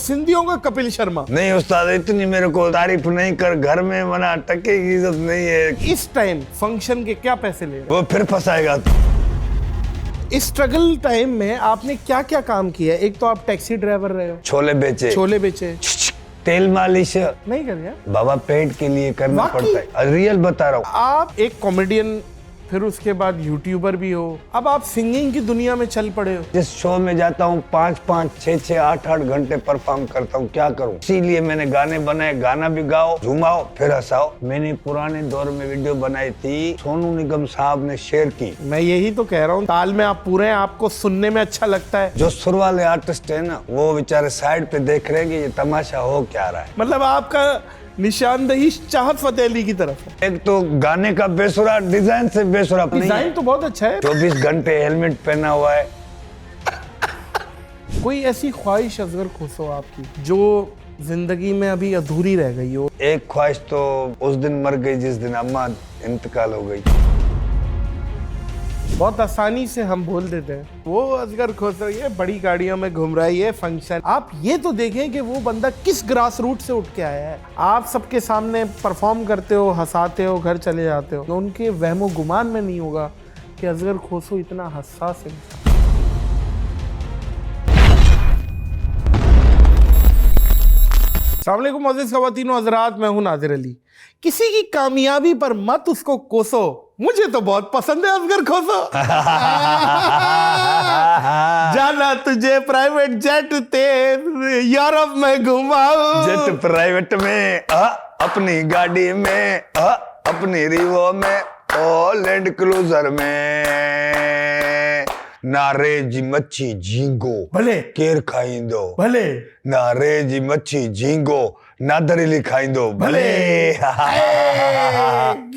सिंधियों का कपिल शर्मा। नहीं उस्ताद, इतनी मेरे को तारीफ नहीं कर, घर में मना टके की इज्जत नहीं है। इस टाइम फंक्शन के क्या पैसे ले रहे वो फिर फंसाएगा। इस स्ट्रगल टाइम में आपने क्या क्या काम किया? एक तो आप टैक्सी ड्राइवर रहे हो, छोले बेचे, तेल मालिश नहीं कर रहे बाबा, पेट के लिए करना वाकई? पड़ता है, रियल बता रहा हूँ। आप एक कॉमेडियन, फिर उसके बाद यूट्यूबर भी हो, अब आप सिंगिंग की दुनिया में चल पड़े हो। जिस शो में जाता हूँ 5-5, 6-6, 8-8 घंटे परफॉर्म करता हूँ, क्या करूँ? इसीलिए मैंने गाने बनाए, गाना भी गाओ, झुमाओ फिर हंसाओ। मैंने पुराने दौर में वीडियो बनाई थी, सोनू निगम साहब ने शेयर की। मैं यही तो कह रहा हूँ, ताल में आप पूरे हैं, आपको सुनने में अच्छा लगता है। जो सुर वाले आर्टिस्ट है ना, वो बेचारे साइड पे देख रहे हैं कि ये तमाशा हो क्या रहा है। मतलब आपका निशानदही चाहत फतेह अली की तरफ है। एक तो गाने का बेसुरा, डिजाइन से बेसुरा नहीं है। डिजाइन तो बहुत अच्छा है। 24 घंटे हेलमेट पहना हुआ है। कोई ऐसी ख्वाहिश असगर खोसो आपकी जो जिंदगी में अभी अधूरी रह गई हो? एक ख्वाहिश तो उस दिन मर गई जिस दिन अम्मा इंतकाल हो गई। बहुत आसानी से हम बोल देते हैं वो असगर खोसो ये बड़ी गाड़ियों में घूम रहा है, ये फंक्शन। आप ये तो देखें कि वो बंदा किस ग्रास रूट से उठ के आया है। आप सबके सामने परफॉर्म करते हो, हंसाते हो, घर चले जाते हो, तो उनके वहमो गुमान में नहीं होगा कि असगर खोसो इतना हसास इंसान। अस्सलाम वालेकुम मोअज़्ज़िज़ ख़वातीनो हज़रात, मैं हूं नादिर अली। किसी की कामयाबी पर मत उसको कोसो, मुझे तो बहुत पसंद है असगर खोसो। जाना तुझे प्राइवेट जेट ते यूरोप में घुमाऊं, जेट प्राइवेट में अपनी गाड़ी में अपनी रिवो में लैंड क्रूजर में नारे जी मच्छी झींगो भले केर खाईंदो, भले नारे जी मच्छी झींगो नादरीली खाईंदो भले। क्या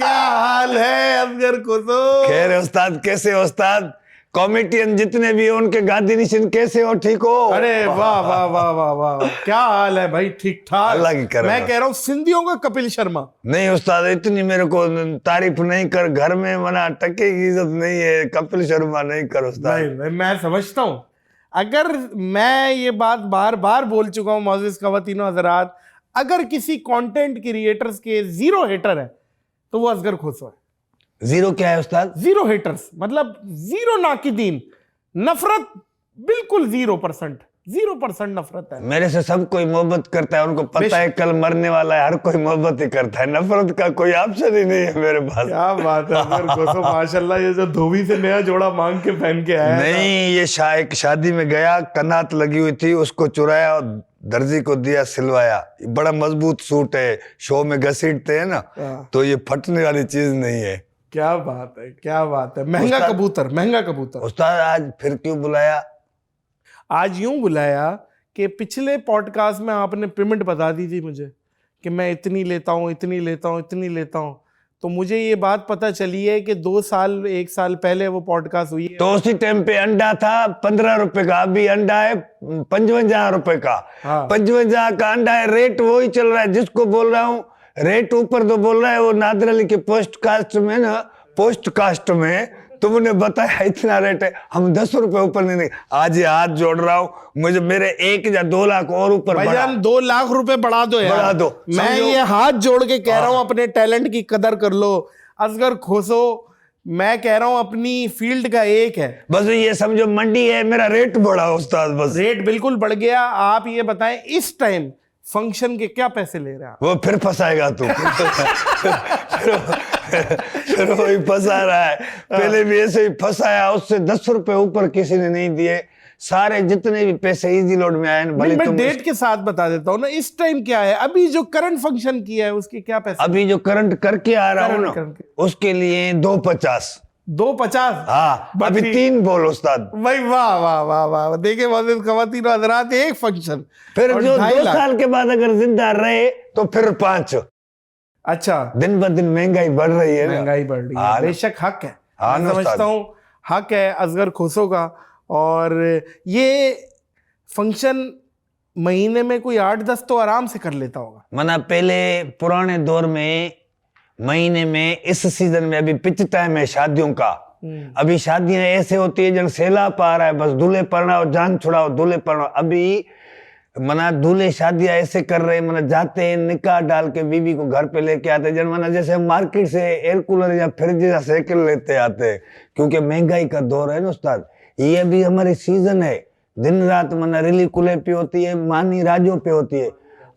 हाल है असगर खोसो? खैर उस्ताद, कैसे हो उस्ताद? कॉमेडियन जितने भी हो उनके गादी निशिन कैसे हो? ठीक हो? अरे वाह वाह वाह वाह वाह, क्या हाल है भाई? ठीक ठाक। अल्लाह की करम। मैं कह रहा हूँ सिंधियों का कपिल शर्मा। नहीं उस्ताद, इतनी मेरे को तारीफ नहीं कर, घर में मना टके की इज्जत नहीं है। कपिल शर्मा नहीं कर उस्ताद। नहीं, मैं समझता हूँ। अगर मैं ये बात बार बार बोल चुका हूँ मोअज़्ज़िज़ ख़वातीनो हज़रात, अगर किसी कंटेंट क्रिएटर्स के जीरो हेटर है तो वो असगर खोसो है। जीरो क्या है उस्ताद? जीरो हेटर्स मतलब जीरो नाकिदीन, नफरत बिल्कुल 0% नफरत है। मेरे से सब कोई मोहब्बत करता है, उनको पता है कल मरने वाला है, हर कोई मोहब्बत ही करता है, नफरत का कोई ऑप्शन ही नहीं है मेरे पास। क्या बात है असगर खोसो, माशाल्लाह। ये जो धोबी से नया जोड़ा मांग के पहन के आया नहीं, ये एक शादी में गया, कनात लगी हुई थी, उसको चुराया और दर्जी को दिया सिलवाया। बड़ा मजबूत सूट है, शो में घसीटते हैं ना, तो ये फटने वाली चीज नहीं है। क्या बात है, क्या बात है। महंगा कबूतर, महंगा कबूतर। उस्ताद आज फिर क्यों बुलाया? आज यूं बुलाया कि पिछले पॉडकास्ट में आपने पेमेंट बता दी थी मुझे कि मैं इतनी लेता हूँ, इतनी लेता हूँ, इतनी लेता हूँ। तो मुझे ये बात पता चली है कि 2 साल 1 साल पहले वो पॉडकास्ट हुई है। तो उसी टाइम पे अंडा था 15 रुपए का, अभी अंडा है 55 रुपए का। 55 का अंडा है, रेट वही चल रहा है। जिसको बोल रहा हूँ रेट ऊपर तो बोल रहा है वो नादिर अली के पोस्ट कास्ट में तुमने बताया इतना रेट है, हम 10 रुपए ऊपर नहीं। आज ये हाथ जोड़ रहा हूँ, मुझे मेरे 1 या 2 लाख और ऊपर बढ़ा। 2 लाख रुपए बढ़ा दो यार, बढ़ा दो। मैं ये हाथ जोड़ के कह रहा हूँ, अपने टैलेंट की कदर कर लो असगर खोसो। मैं कह रहा हूँ अपनी फील्ड का एक है, बस ये समझो मंडी है, मेरा रेट बढ़ा उस्ताद, बस रेट बिल्कुल बढ़ गया। आप ये बताएं इस टाइम फंक्शन के क्या पैसे ले रहे हैं? वो फिर फंसाएगा तू। फिर वही फंसा रहा है, पहले भी ऐसे ही फंसाया, उससे 10 रुपए ऊपर किसी ने नहीं दिए। सारे जितने भी पैसे इजी लोड में आए, भले मैं डेट के साथ बता देता हूँ ना, इस टाइम क्या है। अभी जो करंट फंक्शन किया है उसके क्या पैसे? अभी जो करंट करके आ रहा हूँ ना, उसके लिए 250। 250? हाँ, अभी 3 बोल उस्ताद भाई। वाह वाह वाह वाह। देखिए मोअज़्ज़िज़ ख़वातीनो हज़रात, एक फंक्शन फिर जो 2 साल के बाद अगर जिंदा रहे तो फिर 5। अच्छा, दिन ब दिन महंगाई बढ़ रही है, महंगाई बढ़ रही है, बेशक हक है। मैं समझता हूँ हक है असगर खोसो का। और ये फंक्शन महीने में कोई 8-10 तो आराम से कर लेता होगा। मना पहले पुराने दौर में महीने में, इस सीजन में अभी पिच टाइम है शादियों का, अभी शादियां ऐसे होती है जन सैलाब आ रहा है, बस दूल्हे पड़ना और जान छुड़ाओ, दूल्हे पड़ना। अभी मना दूल्हे शादियां ऐसे कर रहे, मना जाते हैं निकाह डाल के बीवी को घर पे लेके आते जन, मना जैसे हम मार्केट से एयर कूलर या फ्रिज या साइकिल लेते आते, क्योंकि महंगाई का दौर है ना उस्ताद। ये भी हमारी सीजन है, दिन रात मना रिली कुले पे होती है, मानी राजों पे होती है।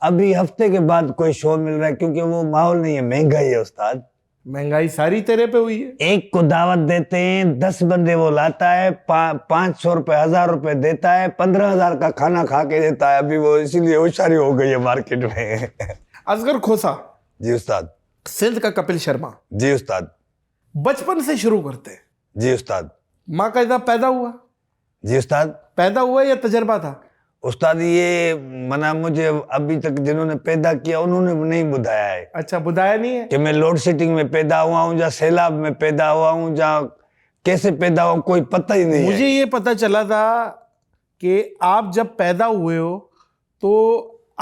अभी हफ्ते के बाद कोई शो मिल रहा है, क्योंकि वो माहौल नहीं है, महंगाई है उस्ताद। महंगाई सारी तेरे पे हुई है। एक को दावत देते हैं, 10 बंदे वो लाता है, 500 रुपए 1000 रुपए देता है, 15,000 का खाना खा के देता है। अभी वो इसीलिए होशियारी हो गई है मार्केट में। असगर खोसा। जी उस्ताद। सिंध का कपिल शर्मा। जी उस्ताद। बचपन से शुरू करते हैं। जी उस्ताद। माँ का इधर पैदा हुआ? जी उस्ताद। पैदा हुआ या तजर्बा था? उस्ताद ये मना मुझे अभी तक जिन्होंने पैदा किया उन्होंने नहीं बुधाया है। अच्छा, बुधाया नहीं है कि मैं लोड शेडिंग में पैदा हुआ हूँ या सैलाब में पैदा हुआ हूँ या कैसे पैदा हुआ, कोई पता ही नहीं मुझे है। ये पता चला था कि आप जब पैदा हुए हो तो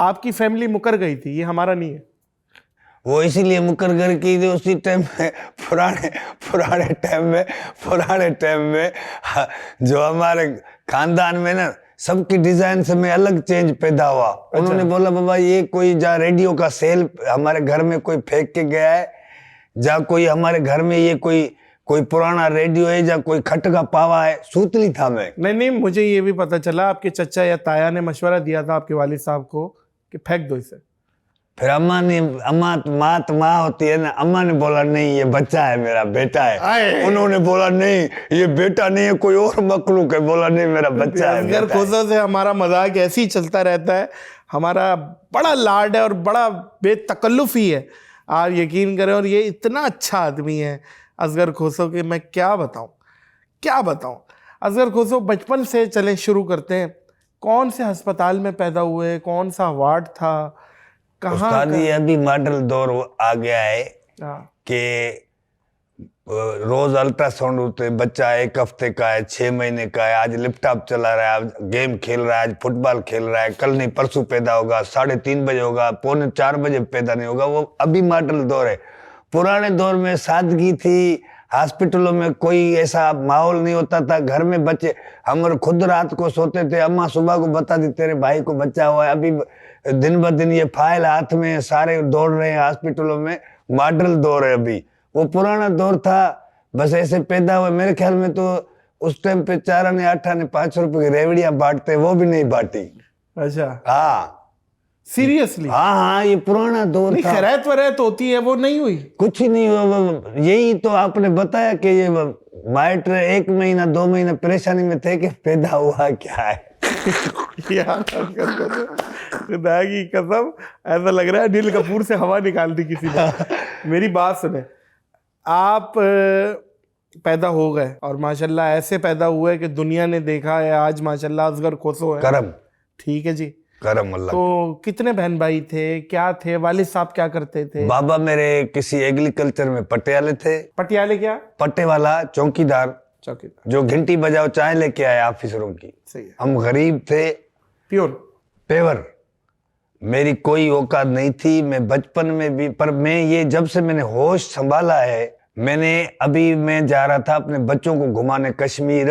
आपकी फैमिली मुकर गई थी, ये हमारा नहीं है। वो इसीलिए मुकर घर की थी उसी टाइम में, पुराने टाइम में जो हमारे खानदान में ना सबकी डिजाइन से मैं अलग चेंज पैदा हुआ। अच्छा। उन्होंने बोला बाबा ये कोई जा रेडियो का सेल हमारे घर में कोई फेंक के गया है, जा कोई हमारे घर में ये कोई पुराना रेडियो है, जा कोई खट का पावा है। सूतली था मैं। नहीं, मुझे ये भी पता चला आपके चचा या ताया ने मशवरा दिया था आपके वालिद साहब को कि फेंक दो इसे। फिर माँ होती है ना, अम्मा ने बोला नहीं ये बच्चा है, मेरा बेटा है। उन्होंने बोला नहीं ये बेटा नहीं है, कोई और मखलूक है। बोला नहीं मेरा बच्चा है। असगर खोसा से हमारा मजाक ऐसे ही चलता रहता है, हमारा बड़ा लाड है और बड़ा बेतकल्लुफी है, आप यकीन करें। और ये इतना अच्छा आदमी है असगर खोसो कि मैं क्या बताऊं। असगर खोसो बचपन से चले शुरू करते हैं, कौन से अस्पताल में पैदा हुए, कौन सा वार्ड था, कहाँ? अभी मॉडल दौर आ गया है कि रोज अल्ट्रासाउंड होते हैं। बच्चा 1 हफ्ते का है, 6 महीने का है, आज लैपटॉप चला रहा है, आज गेम खेल रहा है, आज फुटबॉल खेल रहा है, कल नहीं परसों पैदा होगा, 3:30 बजे होगा, 3:45 बजे पैदा नहीं होगा। वो अभी मॉडल दौर है। पुराने दौर में सादगी थी, हॉस्पिटलों में कोई ऐसा माहौल नहीं होता था। घर में बच्चे, हम खुद रात को सोते थे, अम्मा सुबह को बता दी तेरे भाई को बच्चा हुआ है। अभी दिन ब दिन ये फाइल हाथ में, सारे दौड़ रहे हैं हॉस्पिटलों में। मॉडल दौर है अभी, वो पुराना दौर था बस ऐसे पैदा हुआ। मेरे ख्याल में तो उस टाइम पे 4 आने 8 आने 5 रुपए की रेवड़ियां बांटते, वो भी नहीं बांटी। अच्छा, हाँ सीरियसली? हाँ, ये पुराना दौर था। खैरात वरैत होती है, वो नहीं हुई? कुछ ही नहीं हुआ। यही तो आपने बताया कि ये माइट 1 महीना 2 महीना परेशानी में थे कि पैदा हुआ क्या है। यार खुदा की कसम, ऐसा लग रहा है अनिल कपूर से हवा निकाल दी किसी ने। मेरी बात सुने, आप पैदा हो गए और माशाल्लाह ऐसे पैदा हुए कि दुनिया ने देखा है आज माशाल्लाह असगर खोसो है। करम। ठीक है जी, करम अल्लाह। तो कितने बहन भाई थे, क्या थे, वालिद साहब क्या करते थे? बाबा मेरे किसी एग्रीकल्चर में पटियाले थे। पटियाले क्या? पट्टे वाला, चौकीदार जो घंटी बजाओ चाय लेके आए ऑफिसरों की। सही है। हम गरीब थे। Pure poor. मेरी कोई औकात नहीं थी। मैं बचपन में भी, पर मैं ये जब से मैंने होश संभाला है, मैं जा रहा था अपने बच्चों को घुमाने कश्मीर।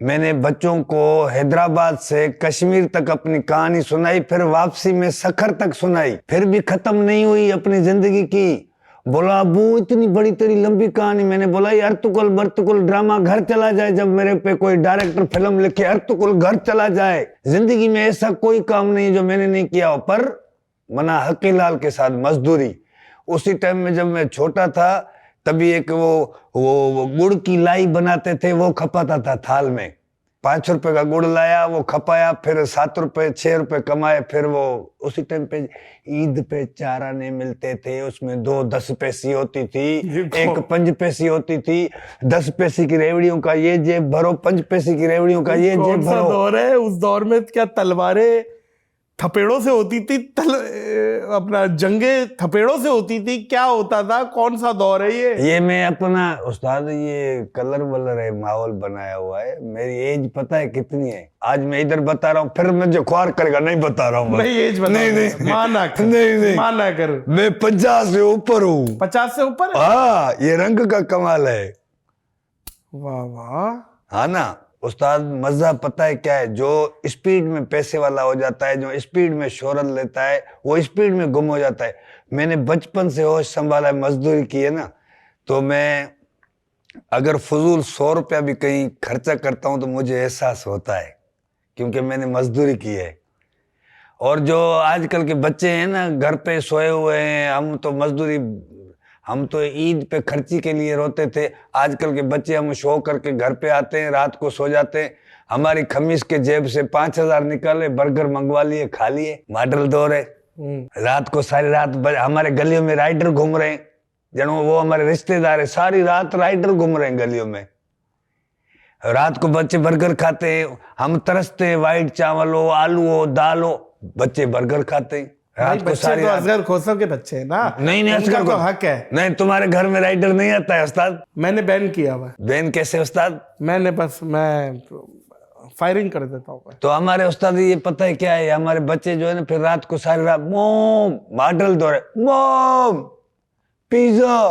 मैंने बच्चों को हैदराबाद से कश्मीर तक अपनी कहानी सुनाई, फिर वापसी में सखर तक सुनाई, फिर भी खत्म नहीं हुई अपनी जिंदगी की। बोला अबू इतनी बड़ी तेरी लंबी कहानी। मैंने बोला यार अर्तुगरुल बर्तुगरुल ड्रामा घर चला जाए, जब मेरे पे कोई डायरेक्टर फिल्म लिखे अर्तुगरुल घर चला जाए। जिंदगी में ऐसा कोई काम नहीं जो मैंने नहीं किया हो। पर मना हकीलाल के साथ मजदूरी, उसी टाइम में जब मैं छोटा था तभी एक वो गुड़ की लाई बनाते थे, वो खपाता था थाल में। 5 रुपए का गुड़ लाया, वो खपाया, फिर 7 रुपए 6 रुपए कमाए। फिर वो उसी टाइम पे ईद पे 4 आने मिलते थे, उसमें 2 10 पैसी होती थी, 1 5 पैसी होती थी। 10 पैसे की रेवड़ियों का ये जेब भरो, 5 पैसे की रेवड़ियों का ये जेब भरो। दौर है, उस दौर में क्या तलवारें थपेड़ों से होती थी, अपना जंगे थपेड़ों से होती थी, क्या होता था, कौन सा दौर है ये मैं अपना उस्ताद ये कलर वलर है, माहौल बनाया हुआ है। मेरी एज पता है कितनी है? आज मैं इधर बता रहा हूँ, फिर मुझे ख्वार करेगा, नहीं बता रहा हूँ। नहीं एज बता, नहीं माना कर, नहीं माना कर। मैं 50 से ऊपर हूँ। 50 से ऊपर? हाँ, ये रंग का कमाल है। वाह वाह। हाँ ना, उस्ताद मजा पता है क्या है? जो स्पीड में पैसे वाला हो जाता है, जो स्पीड में शोहरत लेता है, वो स्पीड में गुम हो जाता है। मैंने बचपन से होश संभाला है, मजदूरी की है ना, तो मैं अगर फजूल 100 रुपया भी कहीं खर्चा करता हूं तो मुझे एहसास होता है, क्योंकि मैंने मजदूरी की है। और जो आजकल के बच्चे हैं ना, घर पे सोए हुए हैं, हम तो ईद पे खर्ची के लिए रोते थे। आजकल के बच्चे, हम शो करके घर पे आते हैं, रात को सो जाते हैं, हमारी खमीस के जेब से 5,000 निकाले, बर्गर मंगवा लिए, खा लिए, मॉडल दौर है। रात को सारी रात हमारे गलियों में राइडर घूम रहे हैं, जनो वो हमारे रिश्तेदार है, सारी रात राइडर घूम रहे हैं गलियों में। रात को बच्चे बर्गर खाते हैं, हम तरसते हैं, व्हाइट चावल हो, आलू हो, दाल हो, बच्चे बर्गर खाते हैं। रात को सारी रात। असगर खोसर के बच्चे हैं ना, नहीं असगर तो हक है। नहीं, तुम्हारे घर में राइडर नहीं आता है उस्ताद? मैंने बैन किया हुआ। बैन कैसे उस्ताद? मैं फायरिंग कर देता हूँ। तो हमारे उस्ताद ये पता है क्या है, हमारे बच्चे जो है ना, फिर रात को सारी रात मोम मॉडल दौड़े, मोम पिज्जा,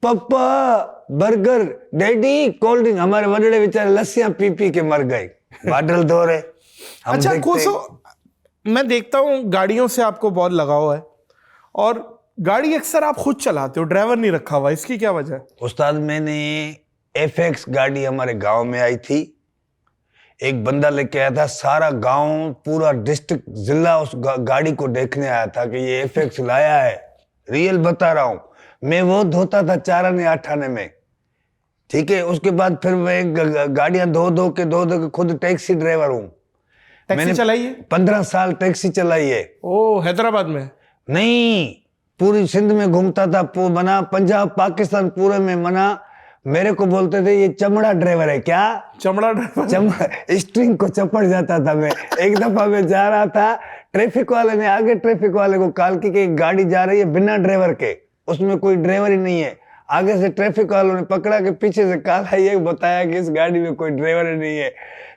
पापा बर्गर, डैडी कोल्ड ड्रिंक। हमारे बड़े बेचारे लस्सियां पी पी के मर गए, मॉडल दौड़े। अच्छा कोसो, मैं देखता हूँ गाड़ियों से आपको बहुत लगाव है, और गाड़ी अक्सर आप खुद चलाते हो, ड्राइवर नहीं रखा हुआ, इसकी क्या वजह है? उस्ताद मैंने FX गाड़ी हमारे गांव में आई थी, एक बंदा लेके आया था, सारा गांव पूरा डिस्ट्रिक्ट जिला उस गाड़ी को देखने आया था कि ये FX लाया है। रियल बता रहा हूं, मैं वो धोता था 4 आने 8 आने में, ठीक है। उसके बाद फिर मैं गाड़ियां धो के खुद टैक्सी ड्राइवर हूँ। टैक्सी चलाई है? 15 साल टैक्सी चलाई है। ओ, हैदराबाद में? नहीं, पूरी सिंध में घूमता था, मना पंजाब पाकिस्तान पूरे में मना। मेरे को बोलते थे ये चमड़ा ड्राइवर है। क्या चमड़ा ड्राइवर? स्ट्रिंग को चपड़ जाता था मैं। एक दफा मैं जा रहा था, ट्रैफिक वाले ने आगे ट्रैफिक वाले को कॉल की कि गाड़ी जा रही है बिना ड्राइवर के, उसमें कोई ड्राइवर ही नहीं है। आगे से ट्रैफिक वालों ने पकड़ा के पीछे से काला ये बताया कि इस गाड़ी में कोई ड्राइवर ही नहीं है।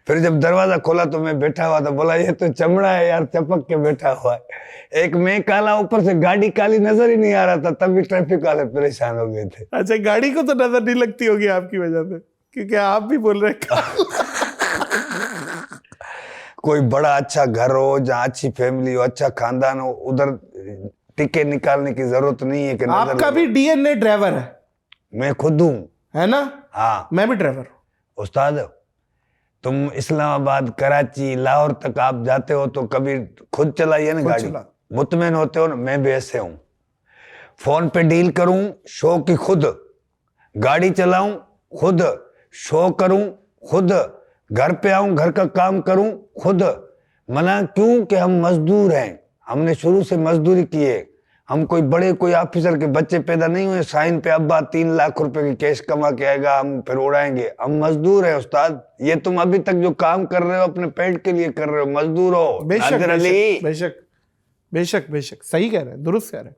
फिर जब दरवाजा खोला तो मैं बैठा हुआ था, बोला ये तो चमड़ा है यार, चपक के बैठा हुआ है। एक मैं काला, ऊपर से गाड़ी काली, नजर ही नहीं आ रहा था, तब भी ट्रैफिक वाले परेशान हो गए थे। अच्छा, गाड़ी को तो नजर नहीं लगती होगी आपकी वजह से, क्योंकि आप भी बोल रहे हैं कोई बड़ा अच्छा घर हो, जहाँ अच्छी फैमिली हो, अच्छा खानदान हो, उधर टिकट निकालने की जरूरत नहीं है कि आपका भी DNA ड्राइवर है? मैं खुद हूँ, है ना? हाँ, मैं भी ड्राइवर हूँ। उस्ताद तुम इस्लामाबाद, कराची, लाहौर तक आप जाते हो तो कभी खुद चलाइए ना गाड़ी, मुतमैन होते हो ना। मैं भी ऐसे हूँ, फोन पे डील करूं, शो की खुद, गाड़ी चलाऊं खुद, शो करूं खुद, घर पे आऊं, घर का काम करूं खुद। मना क्यों? कि हम मजदूर हैं, हमने शुरू से मजदूरी की है। हम कोई बड़े कोई ऑफिसर के बच्चे पैदा नहीं हुए, साइन पे अब्बा 3 लाख रुपए की कैश कमा के आएगा, हम फिर उड़ाएंगे। हम मजदूर हैं उस्ताद। ये तुम अभी तक जो काम कर रहे हो अपने पेट के लिए कर रहे हो, मजदूर हो। बेशक बेशक बेशक बेशक सही कह रहे हैं, दुरुस्त कह रहे हैं।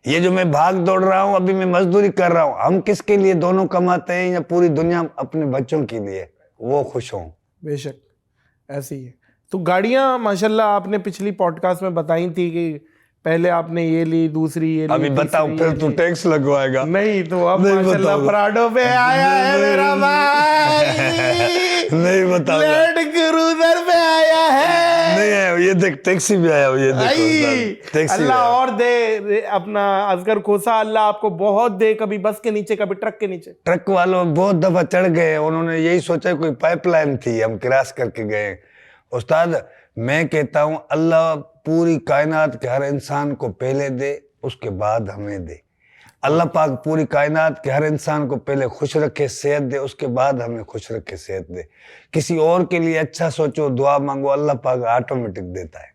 ये जो मैं भाग दौड़ रहा हूँ, अभी मैं मजदूरी कर रहा हूँ। हम किसके लिए दोनों कमाते हैं, या पूरी दुनिया अपने बच्चों के लिए वो खुश हों? बेशक ऐसे ही है। तो गाड़ियां माशाल्लाह आपने पिछली पॉडकास्ट में बताई थी कि पहले आपने ये ली, दूसरी ये ली, अभी बताओ, फिर तू टैक्स लगवाएगा। नहीं तो अब माशाल्लाह पराडो पे आया है मेरा भाई। नहीं बताओ, लैंड क्रूजर पे आया है। नहीं है, ये देख टैक्सी भी आया, ये देखो टैक्सी। अल्लाह और दे अपना असगर खोसा, अल्लाह आपको बहुत दे, कभी बस के नीचे, कभी ट्रक के नीचे। ट्रक वालों बहुत दफा चढ़ गए, उन्होंने यही सोचा कोई पाइपलाइन थी, हम क्रॉस करके गए। उस्ताद मैं कहता हूँ अल्लाह पूरी कायनात के हर इंसान को पहले दे, उसके बाद हमें दे। अल्लाह पाक पूरी कायनात के हर इंसान को पहले खुश रखे, सेहत दे, उसके बाद हमें खुश रखे, सेहत दे। किसी और के लिए अच्छा सोचो, दुआ मांगो, अल्लाह पाक ऑटोमेटिक देता है।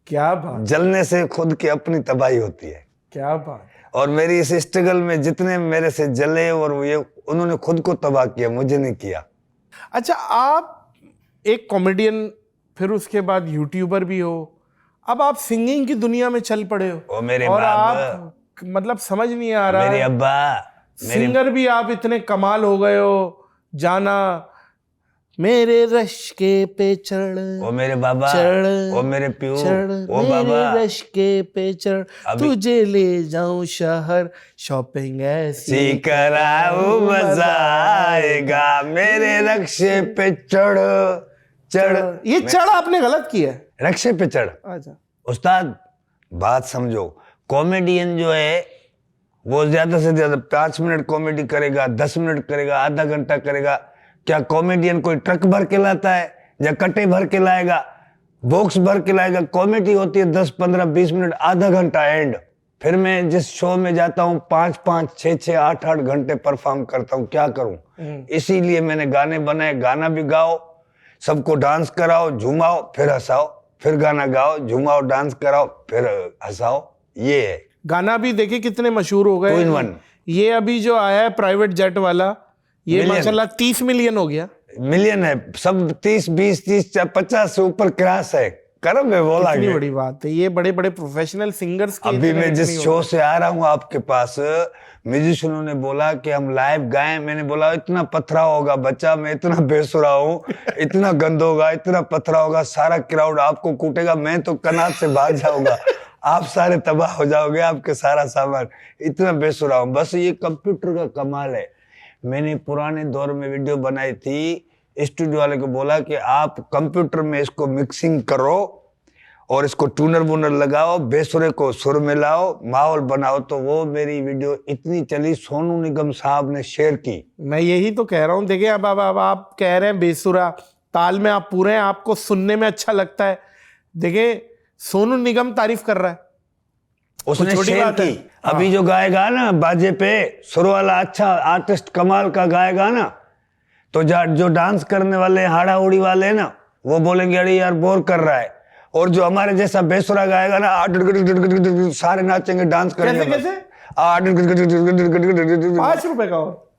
क्या बात। जलने से खुद की अपनी तबाही होती है। क्या बात। और मेरी इस स्ट्रगल में जितने मेरे से जले, और ये उन्होंने खुद को तबाह किया, मुझे नहीं किया। अच्छा, आप एक कॉमेडियन, फिर उसके बाद यूट्यूबर भी हो, अब आप सिंगिंग की दुनिया में चल पड़े हो। ओ मेरे और आप मतलब समझ नहीं आ रहा, मेरे अब्बा सिंगर भी आप इतने कमाल हो गए हो, जाना मेरे रश्के पे चढ़, ओ मेरे बाबा, चढ़, ओ मेरे प्यू, चढ़, ओ मेरे बाबा, रश्के पे चढ़, तुझे ले जाऊं शहर, शॉपिंग ऐसी कराऊं मजा आएगा, मेरे रक्षे पे चढ़ चढ़। ये चढ़ आपने गलत किया है। रक्षे पे चढ़। अच्छा उस्ताद बात समझो, कॉमेडियन जो है वो ज्यादा से ज्यादा 5 मिनट कॉमेडी करेगा, 10 मिनट करेगा, आधा घंटा करेगा। क्या कॉमेडियन कोई ट्रक भर के लाता है या कट्टे भर के लाएगा, बॉक्स भर के लाएगा? कॉमेडी होती है 10, 15, 20 मिनट, आधा घंटा एंड। फिर मैं जिस शो में जाता हूँ 5, 6, 8 घंटे परफॉर्म करता हूँ, क्या करूँ? इसीलिए मैंने गाने बनाए, गाना भी गाओ, सबको डांस कराओ, झुमाओ, फिर हंसाओ, फिर गाना गाओ, झुमाओ, डांस कराओ, फिर हंसाओ। ये है गाना भी देखिए कितने मशहूर हो गए। 2 in 1। ये अभी जो आया है प्राइवेट जेट वाला, ये मिलियन। माशाल्लाह 30 मिलियन हो गया। मिलियन है, सब 30, 20, 30, 50 से ऊपर क्रॉस है। करम है, बोला कितनी बड़ी बात है। ये बड़े बड़े प्रोफेशनल सिंगर्स के अभी इतने मैं जिस इतनी शो से आ रहा हूँ आपके पास, म्यूजिशियनों ने बोला कि हम लाइव गाएं। मैंने बोला इतना पथरा होगा बच्चा, मैं इतना बेसुरा हूँ, इतना गंद होगा, इतना पथरा होगा, सारा क्राउड आपको कूटेगा, मैं तो कनात से भाग जाऊंगा, आप सारे तबाह हो जाओगे, आपके सारा सामान, इतना बेसुरा हूँ। बस ये कंप्यूटर का कमाल है। मैंने पुराने दौर में वीडियो बनाई थी, स्टूडियो वाले को बोला कि आप कंप्यूटर में इसको मिक्सिंग करो और इसको टूनर वूनर लगाओ, बेसुरे को सुर में लाओ, माहौल बनाओ। तो वो मेरी वीडियो इतनी चली, सोनू निगम साहब ने शेयर की। मैं यही तो कह रहा हूँ। देखिए अब आप कह रहे हैं बेसुरा, ताल में आप पूरे हैं, आपको सुनने में अच्छा लगता है। देखिए सोनू निगम तारीफ कर रहा है, उसने छोटी शेयर बात है। की। अभी जो गाएगा ना बाजे पे, सुर वाला अच्छा आर्टिस्ट कमाल का गाएगा ना, तो जो डांस करने वाले हाड़ा उड़ी वाले हैं ना, वो बोलेंगे अरे यार बोर कर रहा है। और जो हमारे जैसा बेसुरा गाएगा ना, सारे नाचेंगे, डांस करेंगे। कैसे? 5 रुपए का और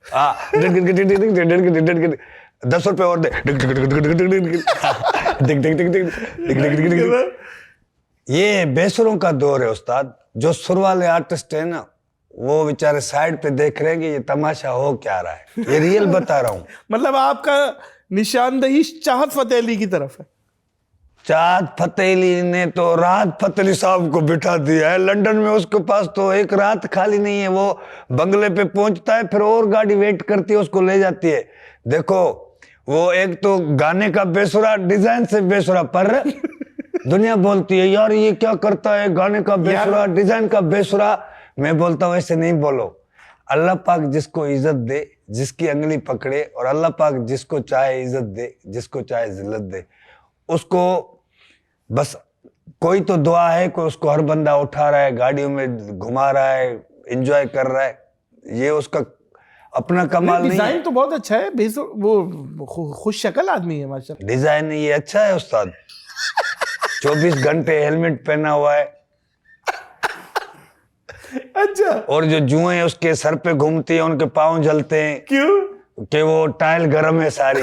10 रुपए और दे। ये बेसुरों का दौर है उस्ताद। जो सुर वाले आर्टिस्ट है ना, वो बेचारे साइड पे देख रहे हैं कि ये तमाशा हो क्या रहा है। ये रियल बता रहा हूँ। मतलब आपका निशानदही चाहत फतेह अली की तरफ है। चाहत फतेह अली ने तो राहत फतेह अली साहब को बिठा दिया है लंदन में। उसके पास तो एक रात खाली नहीं है। वो बंगले पे पहुंचता है, फिर और गाड़ी वेट करती है, उसको ले जाती है। देखो वो एक तो गाने का बेसुरा, डिजाइन से बेसुरा, पर दुनिया बोलती है यार ये क्या करता है, गाने का बेसुरा, डिजाइन का बेसुरा। मैं बोलता हूँ ऐसे नहीं बोलो। अल्लाह पाक जिसको इज्जत दे, जिसकी अंगली पकड़े, और अल्लाह पाक जिसको चाहे इज्जत दे, जिसको चाहे जिल्लत दे, उसको बस कोई तो दुआ है, कोई उसको हर बंदा उठा रहा है, गाड़ियों में घुमा रहा है, एंजॉय कर रहा है। ये उसका अपना कमाल नहीं है। डिजाइन तो बहुत अच्छा है, वो खुश शक्ल आदमी है माशाल्लाह। डिजाइन ये अच्छा है उस्ताद। 24 घंटे हेलमेट पहना हुआ है। अच्छा। और जो जुएं उसके सर पे घूमती है, उनके पाँव जलते हैं। क्यों? कि वो टाइल गर्म है सारी।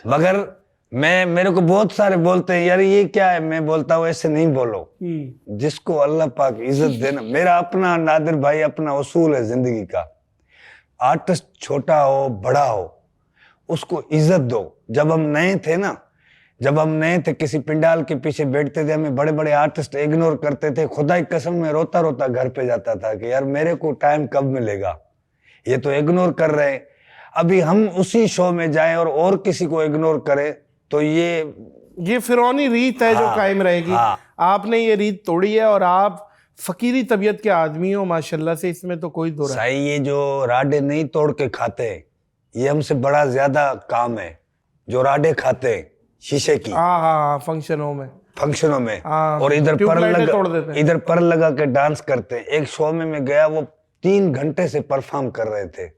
मगर मेरे को बहुत सारे बोलते हैं यार ये क्या है। मैं बोलता हूँ ऐसे नहीं बोलो। जिसको अल्लाह पाक इज्जत देना, मेरा अपना नादिर भाई अपना उसूल है जिंदगी का। आर्टिस्ट छोटा हो बड़ा हो, उसको इज्जत दो। जब हम नए थे ना, जब हम नए थे, किसी पिंडाल के पीछे बैठते थे, हमें बड़े बड़े आर्टिस्ट इग्नोर करते थे। खुदा की कसम में रोता रोता घर पे जाता था कि यार मेरे को टाइम कब मिलेगा, ये तो इग्नोर कर रहे हैं। अभी हम उसी शो में जाएं और किसी को इग्नोर करें तो ये फिरौनी रीत है जो कायम रहेगी। आपने ये रीत तोड़ी है और आप फकीरी तबीयत के आदमी हो माशाल्लाह से, इसमें तो कोई दो सही। ये जो राडे नहीं तोड़ के खाते, ये हमसे बड़ा ज्यादा काम है। जो राडे खाते शीशे की, फंक्शनों में और इधर पर लगा के डांस करते। एक शो में मैं गया, वो 3 घंटे से परफॉर्म कर रहे थे।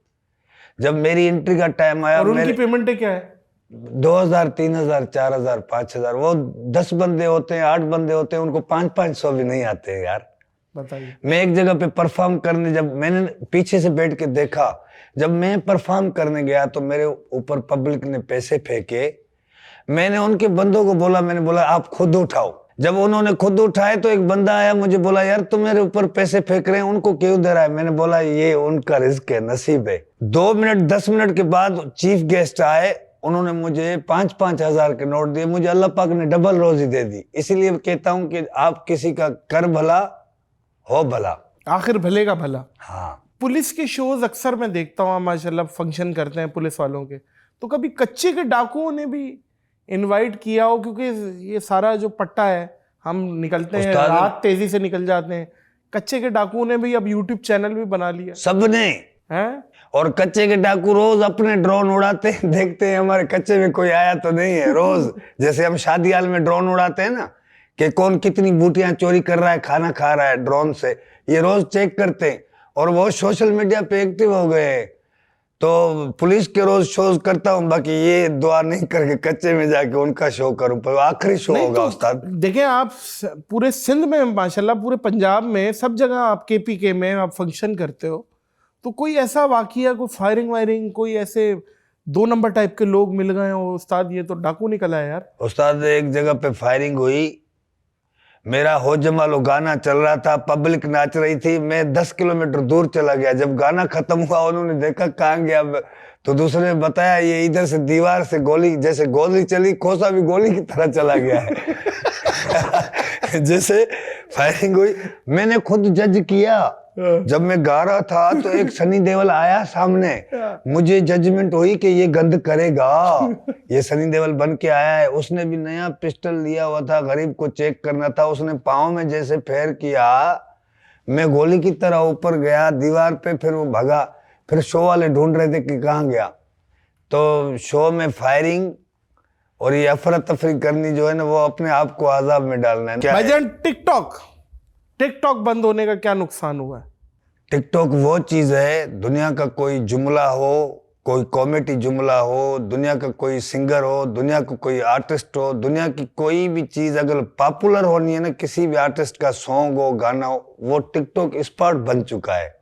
जब मेरी एंट्री का टाइम आया, और उनकी पेमेंट क्या है? 2000, 3000, 4000, 5000। वो 10 बंदे होते हैं, 8 बंदे होते हैं, उनको 500 भी नहीं आते हैं यार। बताइए। मैं एक जगह पे परफॉर्म करने, जब मैंने पीछे से बैठ के देखा, जब मैं परफॉर्म करने गया तो मेरे ऊपर पब्लिक ने पैसे फेंके। मैंने उनके बंदों को बोला, मैंने बोला आप खुद उठाओ। जब उन्होंने खुद उठाए तो एक बंदा आया, मुझे बोला यार तुम मेरे ऊपर पैसे फेंक रहे हैं, उनको क्यों दे रहा है? मैंने बोला ये उनका रिस्क है, नसीब है। 2 मिनट 10 मिनट के बाद चीफ गेस्ट आए, उन्होंने मुझे 5-5 हजार के नोट दिए। मुझे अल्लाह पाक ने डबल रोजी दे दी। इसीलिए कहता हूं कि आप किसी का कर भला हो भला, आखिर भले का भला। हाँ। पुलिस के शोज अक्सर मैं देखता हूँ, माशाल्लाह फंक्शन करते हैं पुलिस वालों के, तो कभी कच्चे के डाकुओं ने भी इनवाइट किया हो? क्योंकि ये सारा जो पट्टा है, हम निकलते हैं रात, तेजी से निकल जाते हैं। कच्चे के डाकुओं ने भी अब यूट्यूब चैनल भी बना लिया, सबने हैं? और कच्चे के डाकू रोज अपने ड्रोन उड़ाते हैं, देखते हैं हमारे कच्चे में कोई आया तो नहीं है। रोज जैसे हम शादी हाल में ड्रोन उड़ाते हैं ना, कि कौन कितनी बूटियां चोरी कर रहा है, खाना खा रहा है ड्रोन से, ये रोज चेक करते हैं। और वो सोशल मीडिया पे एक्टिव हो गए हैं। तो पुलिस के रोज शोज करता हूँ, बाकी ये दुआ नहीं करके कच्चे में जाके उनका शो करूं, पर आखिरी शो होगा। तो उस्ताद देखें, आप पूरे सिंध में माशाल्लाह, पूरे पंजाब में, सब जगह आप KPK में आप फंक्शन करते हो, तो कोई ऐसा वाकया, कोई फायरिंग वायरिंग, कोई ऐसे 2 नंबर टाइप के लोग मिल गए हो? उस्ताद ये तो डाकू निकला है यार। उस्ताद एक जगह पे फायरिंग हुई, मेरा हो जमालो गाना चल रहा था, पब्लिक नाच रही थी, मैं 10 किलोमीटर दूर चला गया। जब गाना खत्म हुआ उन्होंने देखा कहाँ गया, तो दूसरे ने बताया ये इधर से दीवार से गोली, जैसे गोली चली, खोसा भी गोली की तरह चला गया है। जैसे फायरिंग हुई, मैंने खुद जज किया। जब मैं गा रहा था तो एक सनी देओल आया सामने, मुझे जजमेंट हुई कि ये गंद करेगा। ये सनी देओल बन के आया है, उसने भी नया पिस्टल लिया हुआ था, गरीब को चेक करना था। उसने पाँव में जैसे फेर किया, मैं गोली की तरह ऊपर गया दीवार पे, फिर वो भगा। फिर शो वाले ढूंढ रहे थे कि कहाँ गया। तो शो में फायरिंग और ये अफरा तफरी करनी जो है ना, वो अपने आप को आजाब में डालना है। भाईजान, टिकटॉक बंद होने का क्या नुकसान हुआ है? टिकटॉक वो चीज है, दुनिया का कोई जुमला हो, कोई कॉमेडी जुमला हो, दुनिया का कोई सिंगर हो, दुनिया का कोई आर्टिस्ट हो, दुनिया की कोई भी चीज अगर पॉपुलर होनी है ना, किसी भी आर्टिस्ट का सॉन्ग हो, गाना हो, वो टिकटॉक स्पॉट बन चुका है।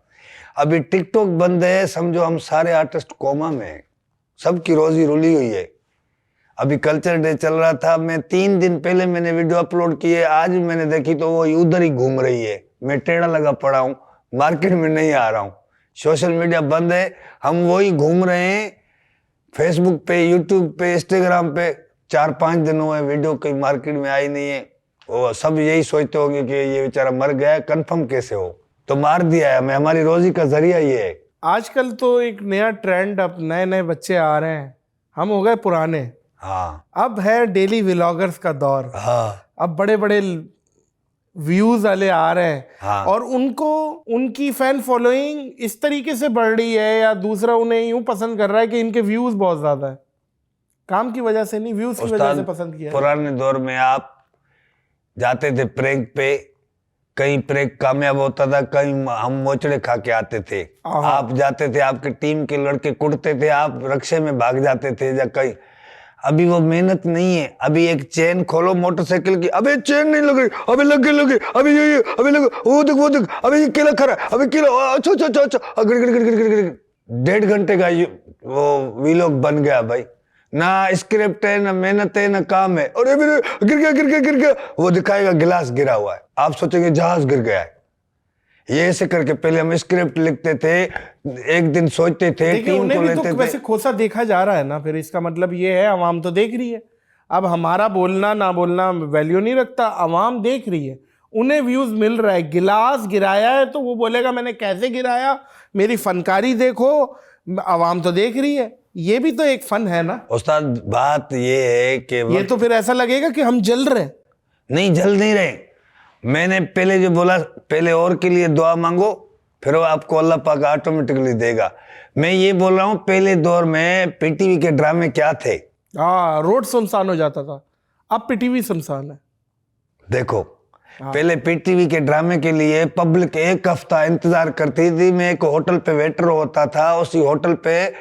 अभी टिकटॉक बंद है, समझो हम सारे आर्टिस्ट कोमा में हैं, सबकी रोजी रुली हुई है। अभी कल्चर डे चल रहा था, मैं 3 दिन पहले मैंने वीडियो अपलोड की है, आज मैंने देखी तो वो उधर ही घूम रही है। मैं टेढ़ा लगा पड़ा हूँ, मार्केट में नहीं आ रहा हूँ, सोशल मीडिया बंद है, हम वही घूम रहे हैं। फेसबुक पे, यूट्यूब पे, इंस्टाग्राम पे 4-5 दिन हुए, वीडियो कहीं मार्केट में आई नहीं है। वो सब यही सोचते होंगे कि ये बेचारा मर गया है, कंफर्म कैसे हो? तो मार दिया है हमें, हमारी रोजी का जरिया ये है। आजकल तो एक नया ट्रेंड, अब नए नए बच्चे आ रहे हैं, हम हो गए पुराने। हाँ, अब है डेली व्लॉगर्स का दौर। हाँ, अब बड़े बड़े व्यूज वाले आ रहे हैं। हाँ। और उनको, उनकी फैन फॉलोइंग इस तरीके से बढ़ रही है, या दूसरा उन्हें यूं पसंद कर रहा है कि इनके व्यूज बहुत ज्यादा है। काम की वजह से नहीं, व्यूज की वजह से पसंद किया। पुराने दौर में आप जाते थे प्रैंक पे, कहीं प्रैंक कामयाब होता था, कहीं हम मोचड़े खा के आते थे। आप जाते थे, आपके टीम के लड़के कुटते थे, आप रक्षे में भाग जाते थे या कहीं। अभी वो मेहनत नहीं है। अभी एक चेन खोलो मोटरसाइकिल की, अबे चेन नहीं लग रही, अबे लग गई, अबे ये अबे लग, वो देख, अबे ये केला खा रहा है, अबे केला, अच्छा, 1.5 घंटे का वो वीलॉग बन गया भाई। ना स्क्रिप्ट है, ना मेहनत है, ना काम है। और गिर गया, वो दिखाएगा गिलास गिरा हुआ है, आप सोचेंगे जहाज गिर गया है। ये ऐसे करके पहले हम स्क्रिप्ट लिखते थे, एक दिन सोचते थे, टीम को लेते थे। वैसे खोसा देखा जा रहा है ना, फिर इसका मतलब ये है अवाम तो देख रही है। अब हमारा बोलना ना बोलना वैल्यू नहीं रखता, अवाम देख रही है, उन्हें व्यूज मिल रहा है। गिलास गिराया है तो वो बोलेगा मैंने कैसे गिराया, मेरी फनकारी देखो, अवाम तो देख रही है। ये भी तो एक फन है ना उस्ताद। बात ये है कि ये तो फिर ऐसा लगेगा कि हम जल रहे। नहीं, जल नहीं रहे। मैंने पहले जो बोला, पहले और के लिए दुआ मांगो, फिर वो आपको अल्लाह पाक ऑटोमेटिकली देगा। मैं ये बोल रहा हूँ, पहले दौर में पीटीवी के ड्रामे क्या थे? रोड सुनसान हो जाता था, अब पीटीवी सुनसान है। देखो, पहले पीटीवी के ड्रामे के लिए पब्लिक 1 हफ्ता इंतजार करती थी। मैं एक होटल पे वेटर होता था, उसी होटल पे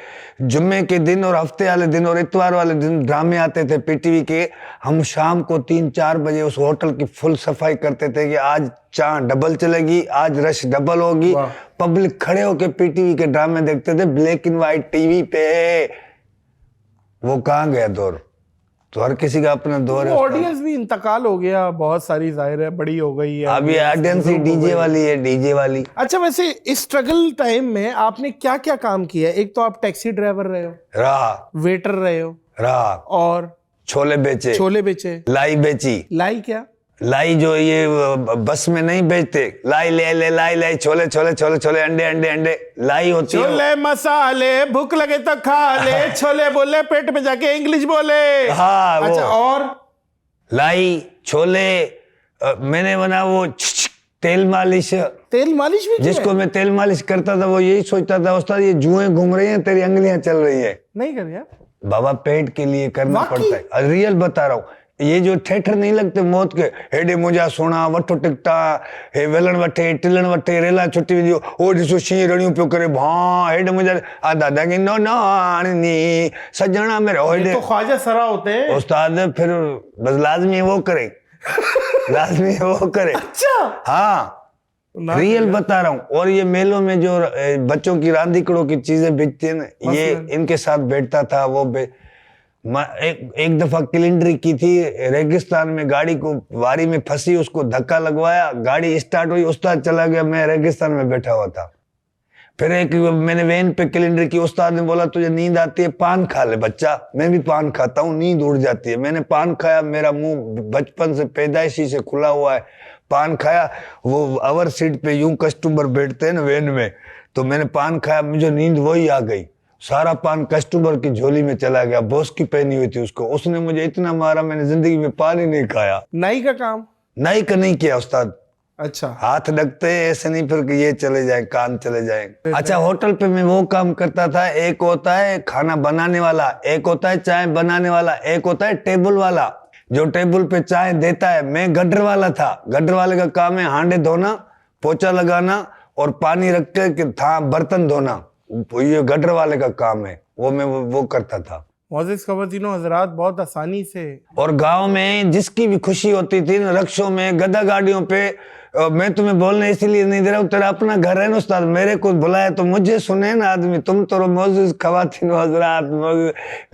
जुम्मे के दिन और हफ्ते वाले दिन और इतवार वाले दिन ड्रामे आते थे पीटीवी के। हम शाम को 3-4 बजे उस होटल की फुल सफाई करते थे कि आज चाय डबल चलेगी, आज रश डबल होगी। पब्लिक खड़े होके पीटीवी के ड्रामे देखते थे, ब्लैक एंड व्हाइट टीवी पे। वो कहाँ गया दौर? तो हर किसी का अपना दौर है। ऑडियंस भी इंतकाल हो गया बहुत सारी, जाहिर है बड़ी हो गई है अब ये ऑडियंस ही डीजे वाली है, डीजे वाली। अच्छा, वैसे इस स्ट्रगल टाइम में आपने क्या क्या काम किया? एक तो आप टैक्सी ड्राइवर रहे हो, रहा, वेटर रहे हो, रहा, और छोले बेचे, छोले बेचे, लाई बेची। लाई क्या? लाई जो ये बस में नहीं बेचते, लाई ले ले, लाई लाई, छोले छोले छोले छोले, अंडे अंडे अंडे, लाई होती है। छोले मसाले, भूख लगे तो खा ले, छोले बोले पेट में जाके इंग्लिश बोले। हाँ वो। अच्छा, और लाई, छोले, मैंने बना वो तेल मालिश। तेल मालिश भी किया? जिसको मैं तेल मालिश करता था वो यही सोचता था, उस्ताद ये जुएं घूम रही हैं, तेरी अंगलियां चल रही है। नहीं कर यार बाबा पेट के लिए करना पड़ता है, रियल बता रहा हूँ। ये जो थिएटर नहीं लगते मौत के, हेडे मुझा सोना वठो टिकटा, हे वेलन वठे टिलन वठे रेला छुट्टी विदियो ओ दिसो शी रणियो पियो करे भा हेडे मुझा आ दादा की नो नानी सजना मेरे हेडे। तो ख्वाजा सरा होते हैं उस्ताद, फिर बस लाजमी वो करे लाजमी वो करे। अच्छा, हाँ रियल बता रहा हूँ। और ये मेलों में जो बच्चों की रांदीकड़ों की चीजें बिकती है ना, ये इनके साथ बैठता था। वो एक दफा किलिंड्री की थी रेगिस्तान में, गाड़ी को वारी में फंसी, उसको धक्का लगवाया, गाड़ी स्टार्ट हुई, उस्ताद चला गया, मैं रेगिस्तान में बैठा हुआ था। फिर एक मैंने वैन पे किलिंड्री की, उस्ताद ने बोला तुझे नींद आती है पान खा ले बच्चा। मैं भी पान खाता हूँ, नींद उड़ जाती है। मैंने पान खाया, मेरा मुंह बचपन से पैदाइशी से खुला हुआ है, पान खाया। वो अवर सीट पे यूं कस्टमर बैठते हैं ना वैन में, तो मैंने पान खाया, मुझे नींद वही आ गई। सारा पान कस्टमर की झोली में चला गया, बॉस की पहनी हुई थी उसको। उसने मुझे इतना मारा, मैंने जिंदगी में पान ही नहीं खाया। नाई का काम? नाई का नहीं किया उस्ताद। अच्छा, हाथ ढकते ऐसे नहीं, फिर कि ये चले जाए कान चले जाए। अच्छा, होटल पे मैं वो काम करता था, एक होता है खाना बनाने वाला, एक होता है चाय बनाने वाला, एक होता है टेबल वाला जो टेबल पे चाय देता है। मैं गटर वाला था। गटर वाले का काम है हांडे धोना, पोछा लगाना और पानी रख के था बर्तन धोना। ये गटर वाले का काम है, वो मैं वो करता था। मोअज़्ज़िज़ ख़वातीनो हज़रात, बहुत आसानी से। और गांव में जिसकी भी खुशी होती थी, रक्षों में, गधा गाड़ियों पे, मैं तुम्हें बोलने इसलिए नहीं दे रहा हूँ, तेरा अपना घर है ना उस्ताद, मेरे को बुलाया तो मुझे सुने ना आदमी। तुम तो मोअज़्ज़िज़ ख़वातीनो हज़रात,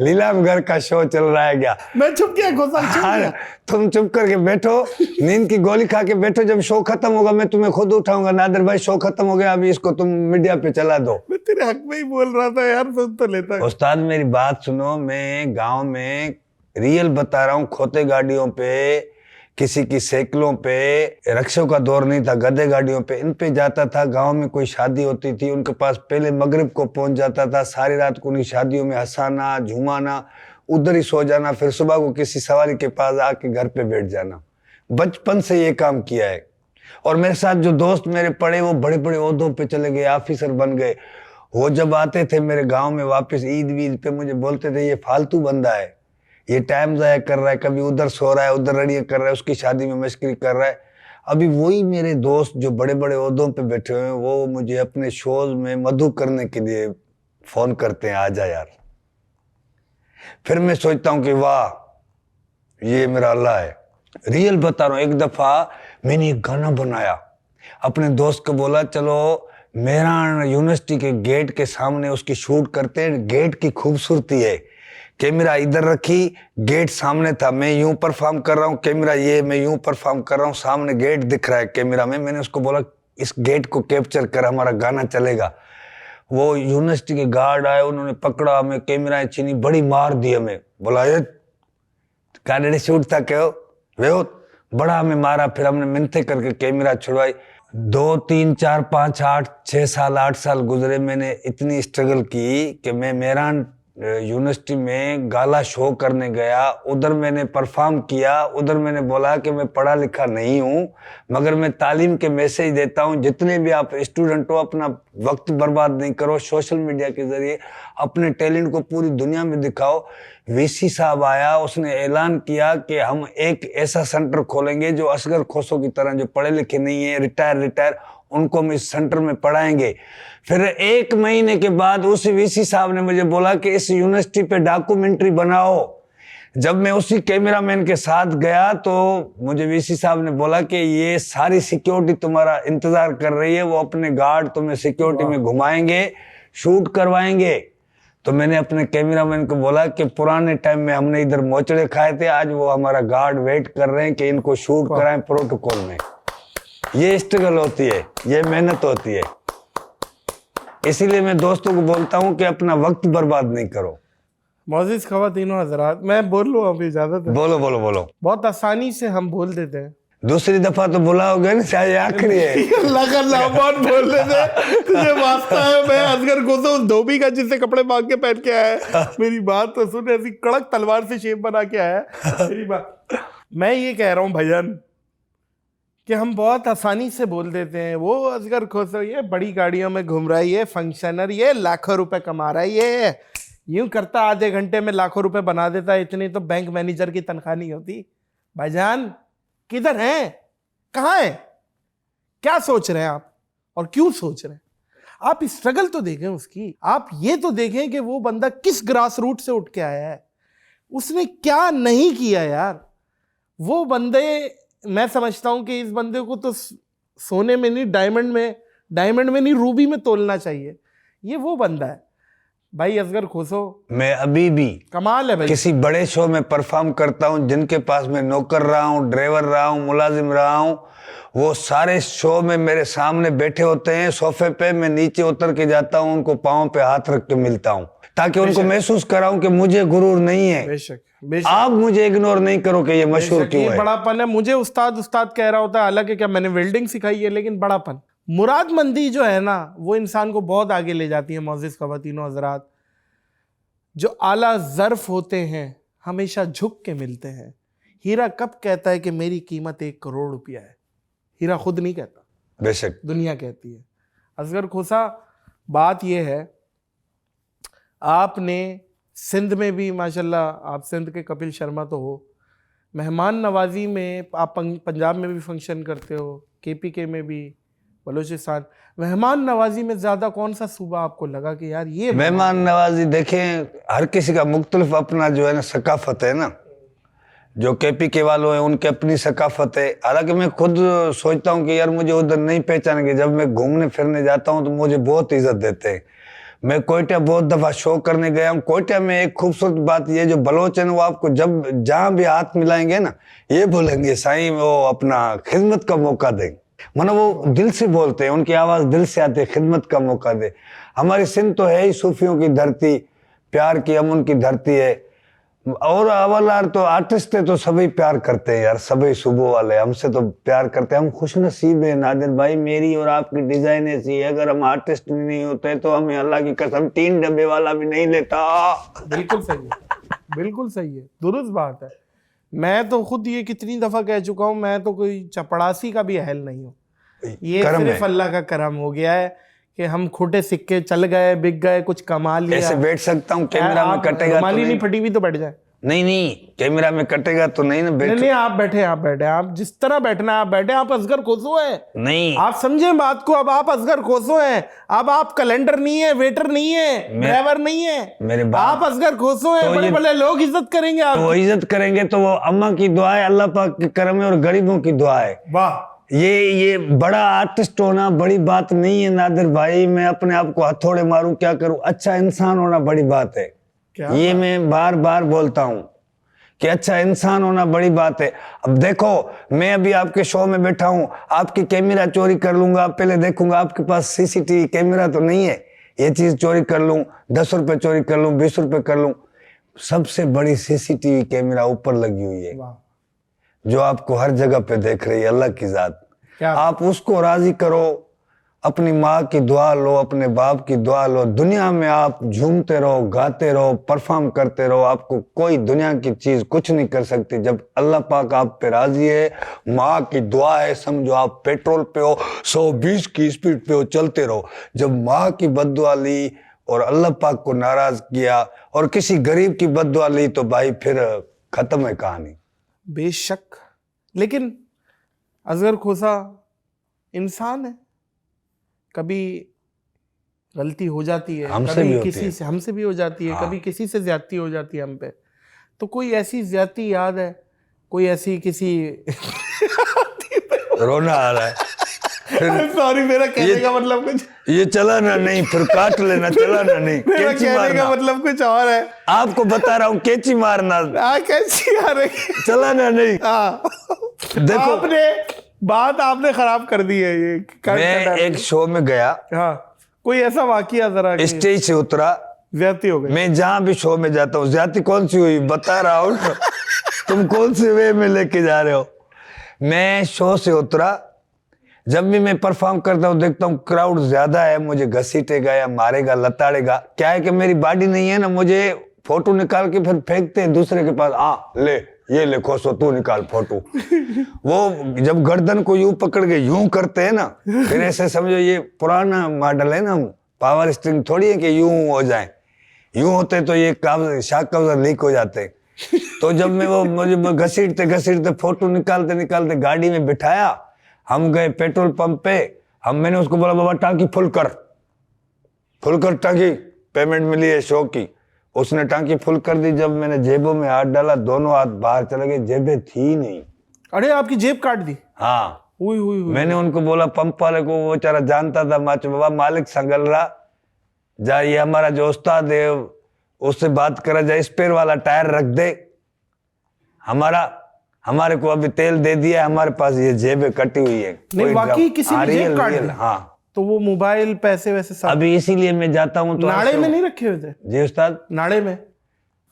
लीलाम घर का शो चल रहा है क्या? मैं चुप किया, हाँ, तुम चुप करके बैठो, नींद की गोली खा के बैठो। जब शो खत्म होगा मैं तुम्हें खुद उठाऊंगा, नादिर भाई शो खत्म हो गया, अभी इसको तुम मीडिया पे चला दो। मैं तेरे हक में ही बोल रहा था यार, सुन तो लेता। उस्ताद मेरी बात सुनो, मैं गांव में रियल बता रहा हूँ, खोते गाड़ियों पे, किसी की साइकिलों पे, रिक्शों का दौर नहीं था, गधे गाड़ियों पे, इन पे जाता था। गांव में कोई शादी होती थी, उनके पास पहले मगरिब को पहुंच जाता था, सारी रात को उन्हीं शादियों में हंसाना झूमाना, उधर ही सो जाना, फिर सुबह को किसी सवारी के पास आके घर पे बैठ जाना। बचपन से ये काम किया है। और मेरे साथ जो दोस्त मेरे पढ़े, वो बड़े बड़े ओहदों पे चले गए, ऑफिसर बन गए। वो जब आते थे मेरे गांव में वापस ईद वीद पे, मुझे बोलते थे ये फालतू बंदा है, ये टाइम जाया कर रहा है, कभी उधर सो रहा है, उधर रड़ियां कर रहा है, उसकी शादी में मस्करी कर रहा है। अभी वही मेरे दोस्त जो बड़े बड़े ओहदों पे बैठे हुए हैं, वो मुझे अपने शोज में मधु करने के लिए फोन करते हैं, आ जा यार। फिर मैं सोचता हूँ कि वाह ये मेरा अल्लाह है। रियल बता रहा हूँ, एक दफा मैंने एक गाना बनाया, अपने दोस्त को बोला चलो मेहरान यूनिवर्सिटी के गेट के सामने उसकी शूट करते हैं। गेट की खूबसूरती है, कैमरा इधर रखी, गेट सामने था, मैं यूं परफॉर्म कर रहा हूँ, कैमरा ये, मैं यूं परफॉर्म कर रहा हूँ, सामने गेट दिख रहा है कैमरा में। मैंने उसको बोला इस गेट को कैप्चर कर, हमारा गाना चलेगा। वो यूनिवर्सिटी के गार्ड आए, उन्होंने पकड़ा हमें, कैमरा छीनी, बड़ी मार दी हमें। बोला ये गाने शूट था क्यों वे, बड़ा हमें मारा। फिर हमने मिन्नतें करके कैमरा छुड़वाई। 2 3 4 5 8 6 साल 8 साल गुजरे। मैंने इतनी स्ट्रगल की कि मैं मेहरान यूनिवर्सिटी में गाला शो करने गया, उधर मैंने परफॉर्म किया, उधर मैंने बोला कि मैं पढ़ा लिखा नहीं हूँ, मगर मैं तालीम के मैसेज देता हूँ। जितने भी आप स्टूडेंट हो, अपना वक्त बर्बाद नहीं करो, सोशल मीडिया के जरिए अपने टैलेंट को पूरी दुनिया में दिखाओ। वीसी साहब आया, उसने ऐलान किया कि हम एक ऐसा सेंटर खोलेंगे जो असगर खोसों की तरह, जो पढ़े लिखे नहीं है, रिटायर उनको हम इस सेंटर में पढ़ाएंगे। फिर 1 महीने के बाद उस वीसी साहब ने मुझे बोला कि इस यूनिवर्सिटी पे डॉक्यूमेंट्री बनाओ। जब मैं उसी कैमरामैन के साथ गया तो मुझे वीसी साहब ने बोला कि ये सारी सिक्योरिटी तुम्हारा इंतजार कर रही है, वो अपने गार्ड तुम्हें सिक्योरिटी में घुमाएंगे, शूट करवाएंगे। तो मैंने अपने कैमरामैन को बोला कि पुराने टाइम में हमने इधर मोचड़े खाए थे, आज वो हमारा गार्ड वेट कर रहे हैं कि इनको शूट कराएं प्रोटोकॉल में। ये स्ट्रगल होती है, ये मेहनत होती है। इसीलिए मैं दोस्तों को बोलता हूँ कि अपना वक्त बर्बाद नहीं करो। मोअज़्ज़िज़ ख़वातीनो हज़रात, मैं बोल लूँ अभी इजाज़त है? बोलो बोलो बोलो। बहुत आसानी से हम बोल देते हैं। दूसरी दफा तो बुलाओगे ना, शायद आखिरी है। अल्लाह का नामान बोल देते, तुझे वास्ता है, मैं असगर खोसा उस धोबी का जिससे कपड़े मांग के पहन के आया है। मेरी बात तो सुन, ऐसी कड़क तलवार से शेप बना के आया है। मेरी बात, मैं ये कह रहा हूँ भजन कि हम बहुत आसानी से बोल देते हैं। वो असगर खोसा ये बड़ी गाड़ियों में घूम रहा है, ये फंक्शनर, ये लाखों रुपए कमा रहा है, ये यूं करता आधे घंटे में लाखों रुपए बना देता है। इतनी तो बैंक मैनेजर की तनख्वाह नहीं होती। भाईजान किधर हैं, कहाँ हैं, क्या सोच रहे हैं आप और क्यों सोच रहे हैं? आप स्ट्रगल तो देखें उसकी। आप ये तो देखें कि वो बंदा किस ग्रास रूट से उठ के आया है, उसने क्या नहीं किया यार। वो बंदे, मैं समझता हूं कि इस बंदे को तो सोने में नहीं, डायमंड में नहीं, रूबी में तोलना चाहिए। ये वो बंदा है भाई असगर खोसो। मैं अभी भी कमाल है भाई। किसी बड़े शो में परफॉर्म करता हूं, जिनके पास मैं नौकर रहा हूं, ड्राइवर रहा हूं, मुलाजिम रहा हूं, वो सारे शो में मेरे सामने बैठे होते हैं सोफे पे। मैं नीचे उतर के जाता हूं, उनको पाँव पे हाथ रख के मिलता हूं, ताकि उनको महसूस कराऊं कि मुझे गुरूर नहीं है। बेशक आप मुझे इग्नोर नहीं करो कि ये मशहूर क्यों है। बड़ापन है। मुझे उस्ताद कह रहा होता है, हालांकि क्या मैंने वेल्डिंग सिखाई है, लेकिन बड़ापन, मुरादमंदी जो है ना, वो इंसान को बहुत आगे ले जाती है। मोअज़्ज़िज़ ख़वातीनो हज़रात, जो आला ज़र्फ़ होते हैं हमेशा झुक के मिलते हैं। हीरा कब कहता है कि मेरी कीमत 1 करोड़ रुपया है? हीरा खुद नहीं कहता, बेशक दुनिया कहती है। असगर खोसा, बात यह है, आपने सिंध में भी माशाल्लाह, आप सिंध के कपिल शर्मा तो हो, मेहमान नवाजी में आप पंजाब में भी फंक्शन करते हो, KPK में भी, बलूचिस्तान। मेहमान नवाजी में ज़्यादा कौन सा सूबा आपको लगा कि यार ये मेहमान नवाजी? देखें, हर किसी का मुख्तलिफ अपना जो है ना सकाफत है ना। जो KPK वालों हैं उनकी अपनी सकाफत है। हालांकि मैं खुद सोचता हूँ कि यार मुझे उधर नहीं पहचानेंगे। जब मैं घूमने फिरने जाता हूँ तो मुझे बहुत इज्जत देते हैं। मैं कोयटा बहुत दफ़ा शो करने गया हूँ। कोयटा में एक खूबसूरत बात ये, जो बलोच है वो आपको जब जहाँ भी हाथ मिलाएंगे ना, ये बोलेंगे साईं वो अपना खिदमत का मौका दें। मतलब वो दिल से बोलते हैं, उनकी आवाज़ दिल से आती है, खिदमत का मौका दे। हमारी सिंध तो है ही सूफियों की धरती, प्यार की, अमन की धरती है। और अवलार तो आर्टिस्ट है तो सभी प्यार करते हैं यार, सभी सुबह वाले हमसे तो प्यार करते हैं। हम खुश नसीब है नादिर भाई, मेरी और आपकी डिजाइन ऐसी है। अगर हम आर्टिस्ट नहीं होते तो हमें अल्लाह की कसम 3 डब्बे वाला भी नहीं लेता। बिल्कुल सही है, बिल्कुल सही है, दुरुस्त बात है। मैं तो खुद ये कितनी दफा कह चुका हूँ, मैं तो कोई चपड़ासी का भी अहल नहीं हूँ। ये सिर्फ अल्लाह का करम हो गया है कि हम खोटे सिक्के चल गए, बिक गए, कुछ कमा लिया। ऐसे बैठ सकता हूँ, कैमरा में कटेगा तो नहीं फटी हुई तो बैठ जाए। नहीं, कैमरा में कटेगा तो नहीं ना बैठ। नहीं, आप बैठे, आप जिस तरह बैठना है आप बैठे। आप असगर खोसो है, नहीं आप समझे बात को। अब आप असगर खोसो है, अब आप कैलेंडर नहीं है, वेटर नहीं है, ड्राइवर नहीं है, मेरे आप असगर खोसो है। बड़े बड़े लोग इज्जत करेंगे आप। वो इज्जत करेंगे तो वो अम्मा की दुआ है, अल्लाह पाक के करम है और गरीबों की दुआ है। वाह, ये बड़ा आर्टिस्ट होना बड़ी बात नहीं है नादिर भाई। मैं अपने आप को हथौड़े मारूं क्या करूं? अच्छा इंसान होना बड़ी बात है। ये मैं बार बार बोलता हूं कि अच्छा इंसान होना बड़ी बात है। अब देखो, मैं अभी आपके शो में बैठा हूं, आपकी कैमरा चोरी कर लूंगा, पहले देखूंगा आपके पास CCTV कैमरा तो नहीं है, ये चीज चोरी कर लूं, 10 रुपए चोरी कर लूं, 20 रुपए कर लूं। सबसे बड़ी CCTV कैमरा ऊपर लगी हुई है, जो आपको हर जगह पे देख रही है, अल्लाह की जात। आप उसको राजी करो, अपनी माँ की दुआ लो, अपने बाप की दुआ लो। दुनिया में आप झूमते रहो, गाते रहो, परफॉर्म करते रहो, आपको कोई दुनिया की चीज कुछ नहीं कर सकती। जब अल्लाह पाक आप पे राजी है, माँ की दुआ है, समझो आप पेट्रोल पे हो, 120 की स्पीड पे हो, चलते रहो। जब माँ की बद्दुआ ली और अल्लाह पाक को नाराज किया और किसी गरीब की बद्दुआ ली तो भाई फिर खत्म है कहानी। बेशक, लेकिन असगर खोसा इंसान है, कभी गलती हो जाती है, कभी किसी से, हमसे भी हो जाती है, कभी किसी से ज्यादती हो जाती है हम पे। तो कोई ऐसी ज्यादती याद है, कोई ऐसी किसी रोना आ रहा है सॉरी, मेरा कहने का मतलब कुछ, ये चलाना नहीं, फिर काट लेना, चलाना नहीं, मेरा कैंची कहने मारना। का मतलब कुछ और है। आपको बता रहा हूँ, कैंची मारना, कैंची आ रही, चलाना नहीं। हाँ। देखो, आपने खराब कर दी है ये। मैं एक शो में गया, हाँ, कोई ऐसा वाकया जरा कि स्टेज से उतरा, ज्यादती हो गई। मैं जहां भी शो में जाता हूँ, ज्यादती कौन सी हुई बता रहा हूँ ना। तुम कौन से वे में लेके जा रहे हो। मैं शो से उतरा, जब भी मैं परफॉर्म करता हूँ देखता हूँ क्राउड ज्यादा है, मुझे घसीटेगा या मारेगा, लताड़ेगा। क्या है कि मेरी बॉडी नहीं है ना, मुझे फोटो निकाल के फिर फेंकते हैं दूसरे के पास, ले ये ले खोसो, तू निकाल फोटो। वो जब गर्दन को यूं पकड़ के यूं करते हैं ना, फिर ऐसे समझो ये पुराना मॉडल है ना, पावर स्ट्रिंग थोड़ी है कि यूं हो जाए, यूं होते तो ये शाक कब्जा लीक हो जाते। तो जब मैं वो मुझे घसीटते घसीटते फोटो निकालते निकालते गाड़ी में बिठाया, हम गए पेट्रोल पंप पे। मैंने उसको बोला, बाबा टांकी फुल कर टांकी, पेमेंट मिली है शो की। उसने टांकी फुल कर दी। जब मैंने जेबों में हाथ डाला, दोनों हाथ बाहर चले गए, जेबें थी नहीं। अरे आपकी जेब काट दी। हाँ, हुई। मैंने उनको बोला, पंप वाले को, वो बेचारा जानता था, माचो बाबा मालिक संगल रहा जा, ये हमारा जो उस्ताद है उससे बात करा जाए, स्पेयर वाला टायर रख दे, हमारे को अभी तेल दे दिया, हमारे पास ये जेबें कटी हुई है। नहीं, वाकई किसी ने जेब काट दी। हाँ, तो वो मोबाइल पैसे वैसे सब अभी इसीलिए मैं जाता हूँ। तो नाड़े में नहीं रखे हुए थे? जी उस्ताद,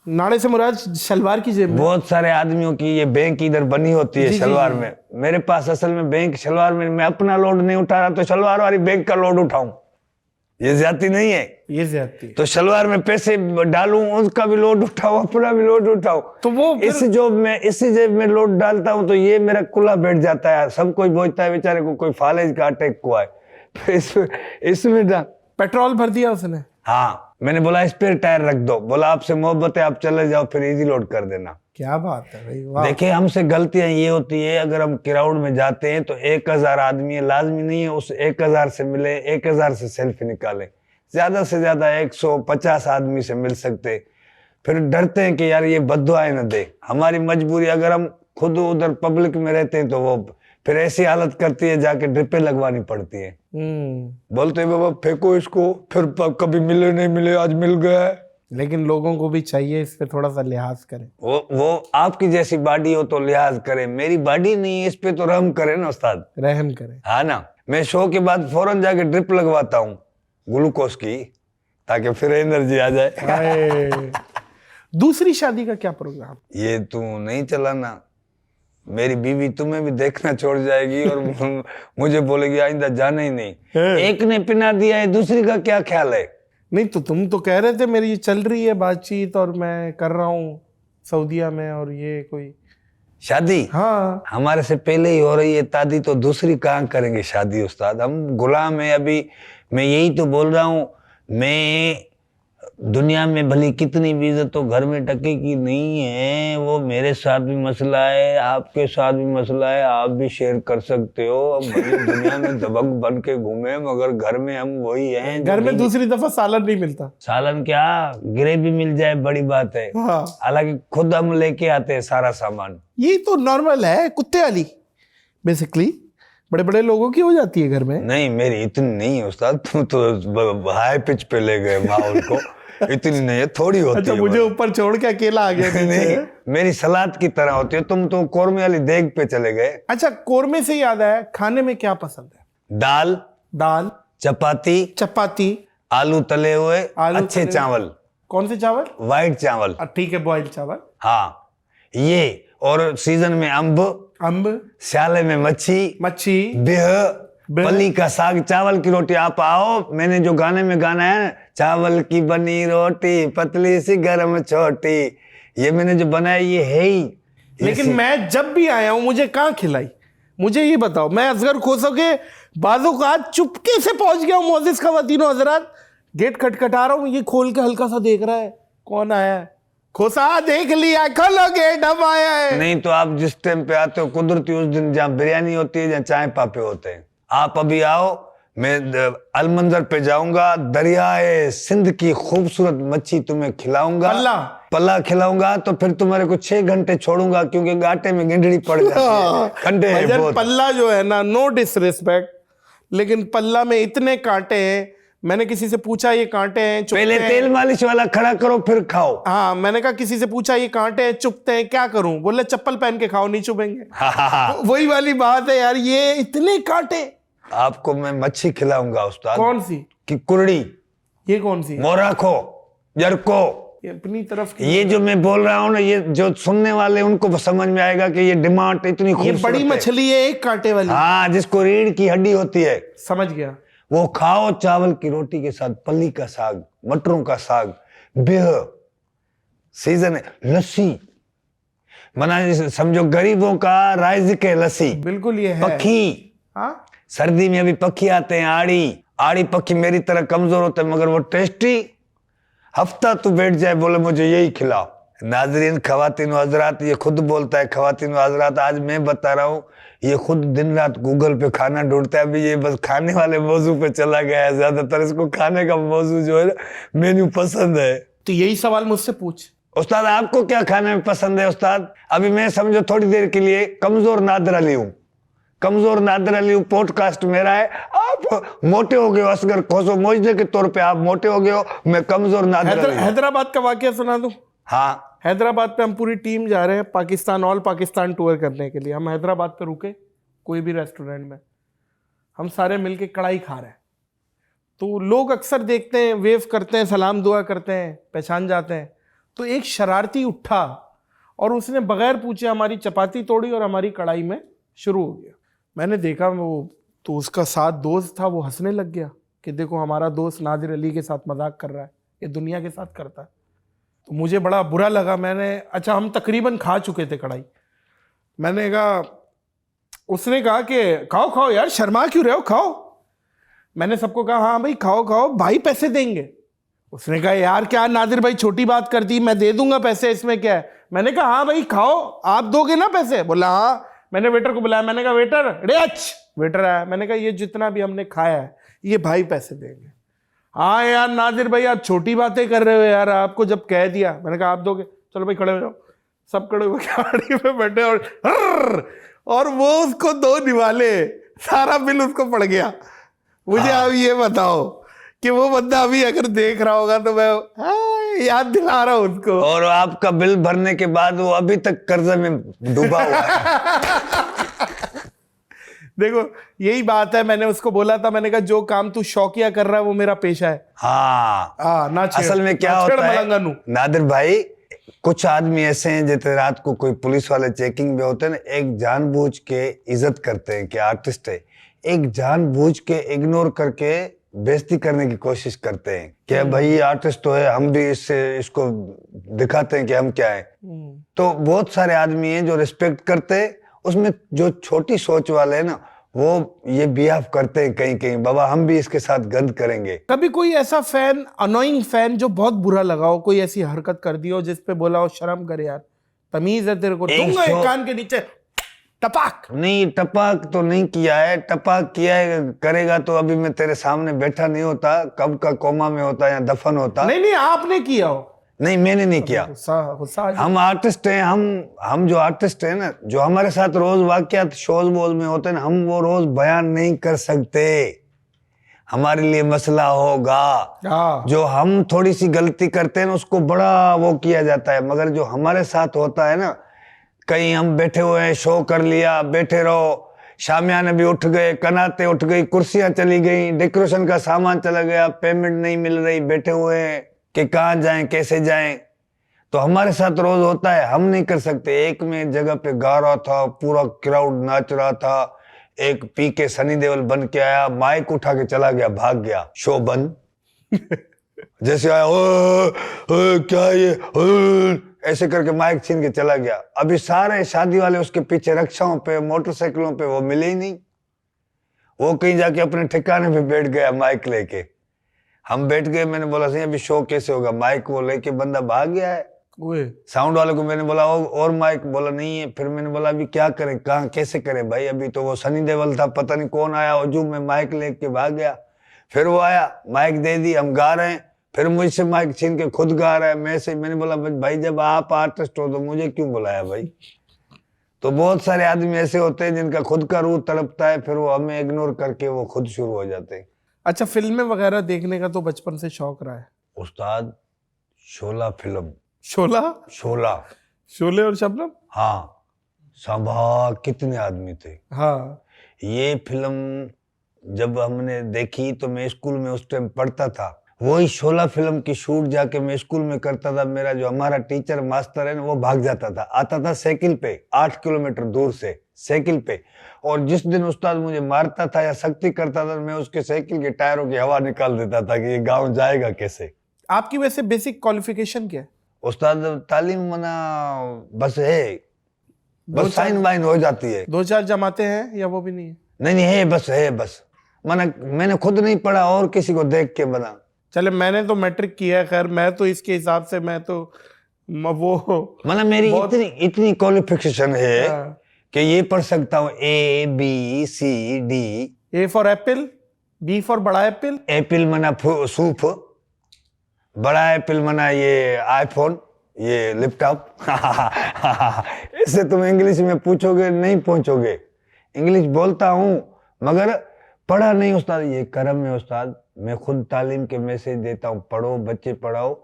नाड़े से मुराद शलवार की जेब में। बहुत सारे आदमियों की ये बैंक इधर बनी होती है शलवार में। मेरे पास असल में बैंक शलवार में, मैं अपना लोड नहीं उठा रहा तो शलवार वाली बैंक का लोड उठाऊं, ये ज्यादती नहीं है। ये ज्यादती। तो शलवार में पैसे डालूं, उसका भी लोड उठाऊं, अपना भी लोड उठाऊं। तो वो इस जेब में लोड डालता हूं तो ये मेरा कुल्ला बैठ जाता है। सब कोई बोलता है बेचारे को कोई फालेज का अटैक हुआ है। इसमें पेट्रोल भर दिया उसने। हाँ, मैंने बोला स्पेयर टायर रख दो, बोला आपसे मोहब्बत है, आप चले जाओ, फिर इजी लोड कर देना। क्या बात है भाई, वाह। देखिए, हमसे गलतियां ये होती है, अगर हम क्राउड में जाते हैं तो 1000 आदमी है, लाजमी नहीं है उस 1000 से मिले, 1000 से सेल्फी निकालें। ज्यादा से ज्यादा 150 आदमी से मिल सकते, फिर डरते हैं कि यार ये बद्दुआएं न दे। हमारी मजबूरी, अगर हम खुद उधर पब्लिक में रहते हैं तो वो फिर ऐसी हालत करती है, जाके ड्रिपें लगवानी पड़ती है। बोलते हैं बाबा फेंको इसको, फिर कभी मिले नहीं मिले, आज मिल गया है। लेकिन लोगों को भी चाहिए इस पे थोड़ा सा लिहाज करें। वो आपकी जैसी बॉडी हो तो लिहाज करें, मेरी बॉडी नहीं है, इस पे तो रहम करें ना उस्ताद, रहम करें। हाँ ना। मैं शो के बाद फौरन जाके ड्रिप लगवाता हूँ ग्लूकोज की, ताकि फिर एनर्जी आ जाए। दूसरी शादी का क्या प्रोग्राम? ये तू नहीं चलाना, मेरी बीवी तुम्हें भी देखना छोड़ जाएगी और मुझे बोलेगी आइंदा जाना ही नहीं। एक ने पिना दिया है, दूसरी का क्या ख्याल है? नहीं तो तुम तो कह रहे थे मेरी चल रही है बातचीत और मैं कर रहा हूँ सऊदीया में, और ये कोई शादी? हाँ, हमारे से पहले ही हो रही है तादी, तो दूसरी कहाँ करेंगे शादी उस्ताद? हम गुलाम है अभी। मैं यही तो बोल रहा हूँ, मैं दुनिया में भली कितनी भी इज्जत हो, घर में टके की नहीं है। वो मेरे साथ भी मसला है, आपके साथ भी मसला है, आप भी शेयर कर सकते हो। अब भली दुनिया में दबंग बन के घूमे, मगर घर में हम वही हैं। घर में दूसरी दफा सालन नहीं मिलता। सालन क्या, ग्रेवी मिल जाए बड़ी बात है। हालांकि खुद हम लेके आते हैं सारा सामान। ये तो नॉर्मल है, कुत्ते वाली बेसिकली बड़े बड़े लोगों की हो जाती है घर में। नहीं, मेरी इतनी नहीं है उस्ताद, तुम तो हाई पिच पे ले गए माहौल को। इतनी नहीं है, थोड़ी होती अच्छा, है। मुझे ऊपर छोड़ के अकेला आ गया। नहीं, मेरी सलाद की तरह होती है, तुम तो कोरमे वाली देग पे चले गए। अच्छा, कोरमे से याद आया, खाने में क्या पसंद है? दाल, चपाती, आलू तले हुए, अच्छे चावल। कौन से चावल? व्हाइट चावल। ठीक है, बॉइल्ड चावल। हाँ, ये। और सीजन में अम्ब, स्याले में मच्छी, बिह, पली का साग, चावल की रोटी। आप आओ, मैंने जो गाने में गाना है, चावल की बनी रोटी पतली सी गरम छोटी, ये मैंने जो बनाया ये है ही। लेकिन मैं जब भी आया हूं मुझे कहाँ खिलाई? मुझे ये बताओ। मैं असगर खोसो के बाजू का चुपके से पहुंच गया हूँ मोजिस खवातीनो हजरात, गेट खटखटा रहा हूँ, ये खोल के हल्का सा देख रहा है कौन आया है। खोसा देख लिया, खोलो गेट, अब आया है। नहीं तो आप जिस टाइम पे आते हो कुदरती उस दिन जहाँ बिरयानी होती है, जहाँ चाय पापे होते हैं। आप अभी आओ, मैं अलमंजर पे जाऊंगा, दरियाए सिंध की खूबसूरत मच्छी तुम्हें खिलाऊंगा, पल्ला खिलाऊंगा, तो फिर तुम्हारे को 6 घंटे छोड़ूंगा, क्योंकि गाटे में गिंडड़ी पड़ जाती है। ठंडे है बहुत। पल्ला जो है ना, नो डिसरिस्पेक्ट, लेकिन पल्ला में इतने कांटे हैं। मैंने किसी से पूछा ये कांटे हैं, चुभते पहले हैं? तेल मालिश वाला खड़ा करो फिर खाओ। हाँ, मैंने कहा किसी से पूछा ये कांटे हैं, चुभते हैं, क्या करूं? बोले चप्पल पहन के खाओ, नहीं चुभेंगे। तो वही वाली बात है यार, ये इतने कांटे। आपको मैं मच्छी खिलाऊंगा उस्ताद। कौन सी? कि कुरड़ी, ये कौन सी? मोराखो, जरको। ये अपनी तरफ की। ये जो मैं बोल रहा हूँ ना, ये जो सुनने वाले उनको समझ में आएगा कि ये डिमांड इतनी ये खूबसूरत बड़ी है। मछली है, एक कांटे वाली। हाँ, जिसको रीढ़ की हड्डी होती है। समझ गया। वो खाओ चावल की रोटी के साथ, पल्ली का साग, मटरों का साग, बेह, सीजन है, लस्सी, मना समझो गरीबों का राइज़ के लस्सी। बिल्कुल ये है। पखी, हाँ, सर्दी में अभी पखी आते हैं, आड़ी पक्षी मेरी तरह कमजोर होते हैं मगर वो टेस्टी। हफ्ता तू बैठ जाए बोले मुझे यही खिलाओ। नाजरीन, खवातीन व हजरात, ये खुद बोलता है, खवातीन व हजरात, आज मैं बता रहा हूँ, ये खुद दिन रात गूगल पे खाना ढूंढता है। अभी ये बस खाने वाले मौजू पे चला गया है, ज्यादातर इसको खाने का मौजू जो है ना, मेन्यू पसंद है। तो यही सवाल मुझसे पूछ। उस्ताद आपको क्या खाने में पसंद है उस्ताद? अभी मैं समझो थोड़ी देर के लिए कमजोर नादर अली हूँ, कमजोर नादर अली हूँ, पॉडकास्ट मेरा है। आप मोटे हो गए हो, असगर खोसो मोजने के तौर पे आप मोटे हो गए हो, मैं कमजोर नादर अली हूँ। हैदराबाद का वाकया सुना दूं? हाँ, हैदराबाद पे हम पूरी टीम जा रहे हैं पाकिस्तान, ऑल पाकिस्तान टूर करने के लिए। हम हैदराबाद पे रुके कोई भी रेस्टोरेंट में, हम सारे मिलके कढ़ाई खा रहे हैं। तो लोग अक्सर देखते हैं, वेव करते हैं, सलाम दुआ करते हैं, पहचान जाते हैं। तो एक शरारती उठा और उसने बगैर पूछे हमारी चपाती तोड़ी और हमारी कढ़ाई में शुरू हो गया। मैंने देखा वो, तो उसका साथ दोस्त था, वो हंसने लग गया कि देखो हमारा दोस्त नादिर अली के साथ मजाक कर रहा है, ये दुनिया के साथ करता है। तो मुझे बड़ा बुरा लगा। मैंने, अच्छा हम तकरीबन खा चुके थे कढ़ाई। मैंने कहा, उसने कहा कि खाओ खाओ यार, शर्मा क्यों रहे हो, खाओ। मैंने सबको कहा हाँ भाई खाओ खाओ, भाई पैसे देंगे। उसने कहा यार क्या नादिर भाई छोटी बात कर दी, मैं दे दूंगा पैसे, इसमें क्या है। मैंने कहा हाँ भाई खाओ, आप दोगे ना पैसे? बोला हाँ। मैंने वेटर को बुलाया, मैंने कहा वेटर रेच, वेटर आया। मैंने कहा ये जितना भी हमने खाया है ये भाई पैसे देंगे। हाँ यार नादिर भाई आप छोटी बातें कर रहे हो यार, आपको जब कह दिया। मैंने कहा आप दोगे, चलो भाई खड़े हो जाओ। सब खड़े हो गाड़ी पे बैठे और वो उसको दो निवाले, सारा बिल उसको पड़ गया। मुझे आप ये बताओ कि वो बंदा अभी अगर देख रहा होगा तो मैं याद दिला रहा हूं उसको। और आपका बिल भरने के बाद वो अभी तक कर्जे में डूबा हुआ है। देखो यही बात है, मैंने उसको बोला था, मैंने कहा जो काम तू शौकिया कर रहा है वो मेरा पेशा है। हाँ, ना छेड़, असल में क्या होता है नादिर भाई, कुछ आदमी ऐसे हैं जैसे रात को कोई पुलिस वाले चेकिंग में होते हैं ना, एक जानबूझ के इज्जत करते हैं कि आर्टिस्ट है, एक जानबूझ के इग्नोर करके बेइज्जती करने की कोशिश करते हैं कि भाई ये आर्टिस्ट तो है, हम भी इसको दिखाते हैं कि हम क्या है। तो बहुत सारे आदमी हैं जो रिस्पेक्ट करते हैं, उसमें जो छोटी सोच वाले हैं ना वो ये बिहेव करते हैं कहीं कहीं, बाबा हम भी इसके साथ गंद करेंगे। कभी कोई ऐसा फैन, अनोइंग फैन जो बहुत बुरा लगा हो, कोई ऐसी हरकत कर दी हो जिस पे बोला हो शर्म कर यार, तमीज है तेरे को, दूंगा एक कान के नीचे टपाक? नहीं, टपाक तो नहीं किया है, टपाक किया है करेगा तो अभी मैं तेरे सामने बैठा नहीं होता, कब का कोमा में होता या दफन होता। नहीं आपने किया हो। नहीं मैंने नहीं किया। हम आर्टिस्ट हैं, हम जो आर्टिस्ट हैं ना, जो हमारे साथ रोज वाकयात शोज वोज में होते हैं ना, हम वो रोज बयान नहीं कर सकते, हमारे लिए मसला होगा। जो हम थोड़ी सी गलती करते हैं ना उसको बड़ा वो किया जाता है, मगर जो हमारे साथ होता है ना, कहीं हम बैठे हुए हैं, शो कर लिया, बैठे रहो, शामियाने भी उठ गए, कनाते उठ गई, कुर्सियां चली गई, डेकोरेशन का सामान चला गया, पेमेंट नहीं मिल रही, बैठे हुए हैं कि कहाँ जाएं कैसे जाएं, तो हमारे साथ रोज होता है, हम नहीं कर सकते। एक में जगह पे गा रहा था, पूरा क्राउड नाच रहा था, एक पी के सनी देओल बन के आया, माइक उठा के चला गया, भाग गया, शो बंद। जैसे आया क्या ये ऐसे करके माइक छीन के चला गया। अभी सारे शादी वाले उसके पीछे रिक्शाओं पे, मोटरसाइकिलों पे, वो मिले ही नहीं, वो कहीं जाके अपने ठिकाने पे बैठ गया माइक लेके। हम बैठ गए, मैंने बोला सही अभी शो कैसे होगा, माइक वो लेके बंदा भाग गया है। साउंड वाले को मैंने बोला और माइक, बोला नहीं है। फिर मैंने बोला अभी क्या करें, कहाँ कैसे करें भाई, अभी तो वो सनी देओल था, पता नहीं कौन आया हजूम में माइक लेके भाग गया। फिर वो आया, माइक दे दी, हम गा रहे हैं, फिर मुझसे माइक छीन के खुद गा रहा है। मैंने बोला भाई जब आप आर्टिस्ट हो तो मुझे क्यों बुलाया भाई, तो बहुत सारे आदमी ऐसे होते हैं जिनका खुद का रूह तड़पता है, फिर वो हमें इग्नोर करके वो खुद शुरू हो जाते हैं। अच्छा, फिल्में वगैरह देखने का तो बचपन से शौक रहा है? उस्ताद, शोला फिल्म। शोला? शोला। शोले और शबनम? हाँ, संभा कितने आदमी थे। हाँ। ये फिल्म जब हमने देखी तो मैं स्कूल में उस टाइम पढ़ता था। वही शोला फिल्म की शूट जाके मैं स्कूल में करता था। मेरा जो हमारा टीचर मास्टर है ना, वो भाग जाता था, आता था साइकिल पे 8 किलोमीटर दूर से साइकिल पे। और जिस दिन उस्ताद मुझे मारता था या सख्ती करता था, मैं उसके साइकिल के टायरों की हवा निकाल देता था कि ये गाँव जाएगा कैसे। आपकी वैसे बेसिक क्वालिफिकेशन क्या है? उस्ताद तालीम मना बस है, बस साइन वाइन हो जाती है। 2-4 जमाते हैं या वो भी नहीं है? नहीं है, बस मना मैंने खुद नहीं पढ़ा और किसी को देख के बना। चले, मैंने तो मैट्रिक किया है, खैर मैं तो इसके हिसाब से मैं तो वो मतलब मेरी इतनी क्वालिफिकेशन है कि ये पढ़ सकता हूँ ABCD। A for Apple, B for बड़ा एप्पल। एप्पल मना सूप, बड़ा एप्पल मना ये आईफोन, ये लैपटॉप। इससे तुम इंग्लिश में पूछोगे नहीं पहुंचोगे। इंग्लिश बोलता हूँ मगर पढ़ा नहीं उस्ताद। ये करम है उस्ताद, मैं खुद तालीम के मैसेज देता हूँ, पढ़ो बच्चे पढ़ाओ।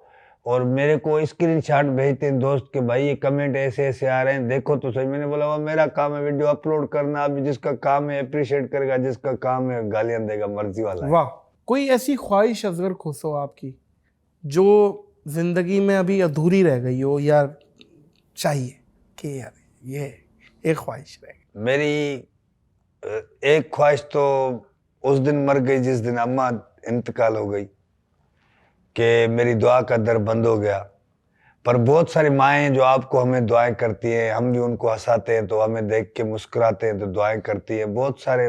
और मेरे को स्क्रीनशॉट भेजते हैं दोस्त के, भाई ये कमेंट ऐसे ऐसे आ रहे हैं, देखो तो सही। मैंने बोला वो मेरा काम है वीडियो अपलोड करना। अभी जिसका काम है अप्रिशिएट करेगा, जिसका काम है गालियां देगा, मर्जी वाला है। वाह। कोई ऐसी ख्वाहिश असगर खोसो आपकी जो जिंदगी में अभी अधूरी रह गई हो, यार चाहिए कि यार ये एक ख्वाहिश रह गई? मेरी एक ख्वाहिश तो उस दिन मर गई जिस दिन अम्मा इंतकाल हो गई, कि मेरी दुआ का दर बंद हो गया। पर बहुत सारी माएँ जो आपको हमें दुआएं करती हैं, हम भी उनको हंसाते हैं तो हमें देख के मुस्कुराते हैं तो दुआएं करती है, बहुत सारे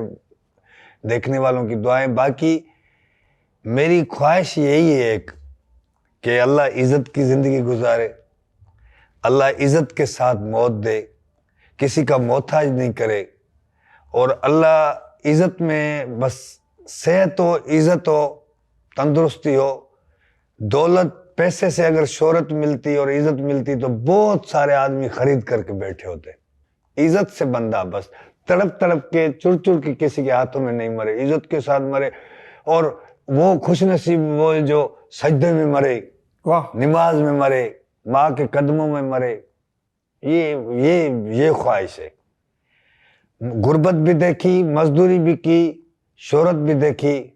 देखने वालों की दुआएं। बाकी मेरी ख्वाहिश यही है एक, कि अल्लाह इज़्ज़त की ज़िंदगी गुजारे, अल्लाह इज़्ज़त के साथ मौत दे, किसी का मोहताज नहीं करे। और अल्लाह इज़्ज़त में बस सेहत हो, इज़्ज़त हो, तंदुरुस्ती हो। दौलत पैसे से अगर शोहरत मिलती और इज़्ज़त मिलती तो बहुत सारे आदमी खरीद करके बैठे होते। इज़्ज़त से बंदा बस तड़प तड़प के चुर चुर के किसी के हाथों में नहीं मरे, इज़्ज़त के साथ मरे। और वो खुशनसीब वो जो सजदे में मरे, वाह, नमाज में मरे, माँ के कदमों में मरे। ये ख्वाहिश है। गुर्बत भी देखी, मजदूरी भी की, शोहरत भी देखी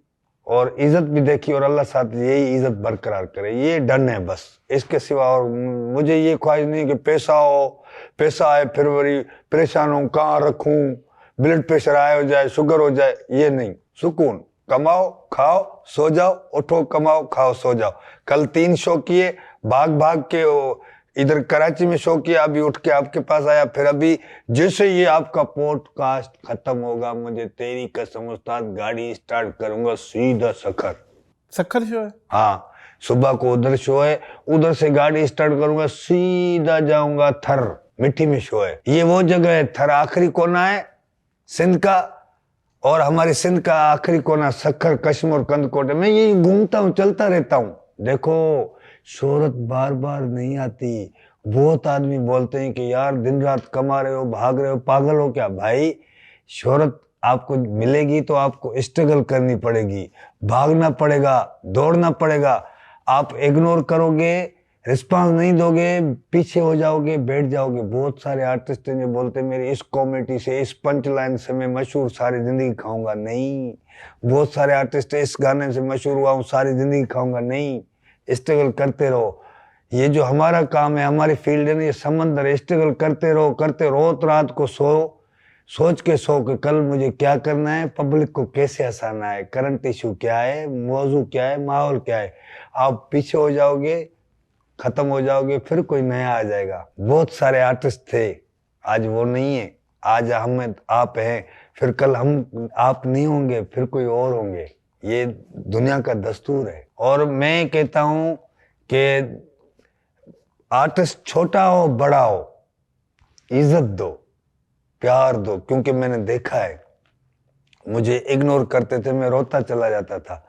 और इज्जत भी देखी, और अल्लाह साथ यही इज्जत बरकरार करे, ये डन है बस। इसके सिवा और मुझे ये ख्वाहिश नहीं कि पैसा हो, पैसा आए फिर वही परेशान हूँ, कहाँ रखूँ, ब्लड प्रेशर आए हो जाए, शुगर हो जाए, ये नहीं। सुकून, कमाओ खाओ सो जाओ, उठो कमाओ खाओ सो जाओ। कल 3 शो किए, भाग भाग के इधर कराची में शो किया, अभी उठ के आपके पास आया। फिर अभी जैसे ये आपका पॉडकास्ट खत्म होगा, मुझे तेरी कसम उस्ताद गाड़ी स्टार्ट करूंगा सीधा सखर। सखर शो है? हाँ, सुबह को उधर शो है, उधर से गाड़ी स्टार्ट करूंगा सीधा जाऊंगा थर, मिट्टी में शो है। ये वो जगह है, थर आखिरी कोना है सिंध का, और हमारे सिंध का आखिरी कोना सखर, कश्मीर, कंदकोट। मैं ये घूमता हूँ, चलता रहता हूँ। देखो शोहरत बार बार नहीं आती। बहुत आदमी बोलते हैं कि यार दिन रात कमा रहे हो, भाग रहे हो, पागल हो क्या? भाई शोहरत आपको मिलेगी तो आपको स्ट्रगल करनी पड़ेगी, भागना पड़ेगा, दौड़ना पड़ेगा। आप इग्नोर करोगे, रिस्पांस नहीं दोगे, पीछे हो जाओगे, बैठ जाओगे। बहुत सारे आर्टिस्ट हैं जो बोलते हैं मेरी इस कॉमेडी से, इस पंच लाइन से मैं मशहूर सारी जिंदगी खाऊंगा। नहीं, बहुत सारे आर्टिस्ट इस गाने से मशहूर हुआ हूँ सारी जिंदगी खाऊंगा। नहीं, स्ट्रगल करते रहो। ये जो हमारा काम है, हमारी फील्ड है ना, ये समंदर है। स्ट्रगल करते रहो, करते रहो। रात को सोच के सो कि कल मुझे क्या करना है, पब्लिक को कैसे हंसाना है, करंट इशू क्या है, मौजू क्या है, माहौल क्या है। आप पीछे हो जाओगे, खत्म हो जाओगे, फिर कोई नया आ जाएगा। बहुत सारे आर्टिस्ट थे, आज वो नहीं है। आज हम आप हैं, फिर कल हम आप नहीं होंगे, फिर कोई और होंगे। ये दुनिया का दस्तूर है। और मैं कहता हूं कि आर्टिस्ट छोटा हो बड़ा हो, इज्जत दो, प्यार दो। क्योंकि मैंने देखा है, मुझे इग्नोर करते थे, मैं रोता चला जाता था।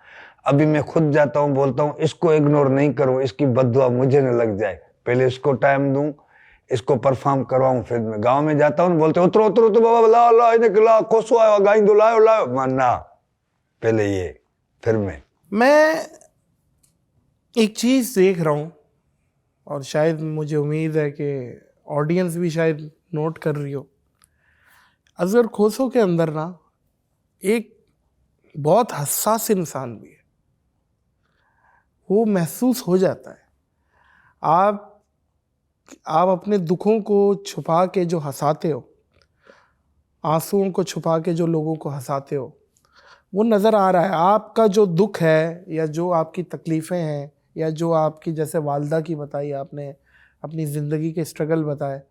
अभी मैं खुद जाता हूं, बोलता हूं इसको इग्नोर नहीं करो, इसकी बद्दुआ मुझे न लग जाए। पहले इसको टाइम दूं, इसको परफॉर्म करवाऊं। फिर मैं गांव में जाता हूँ, बोलते उतरो उतरो तो बाबा लाओ लाओ इन्हें लाओ, कोसो आयो गाई दो लाओ लाओ, मानना पहले ये फिर मैं एक चीज देख रहा हूँ, और शायद मुझे उम्मीद है कि ऑडियंस भी शायद नोट कर रही हो। असगर खोसो के अंदर ना एक बहुत हसास इंसान भी है। वो महसूस हो जाता है। आप अपने दुखों को छुपा के जो हंसाते हो, आंसुओं को छुपा के जो लोगों को हंसाते हो, वो नज़र आ रहा है। आपका जो दुख है या जो आपकी तकलीफ़ें हैं या जो आपकी, जैसे वालदा की बताई आपने, अपनी ज़िंदगी के स्ट्रगल बताए,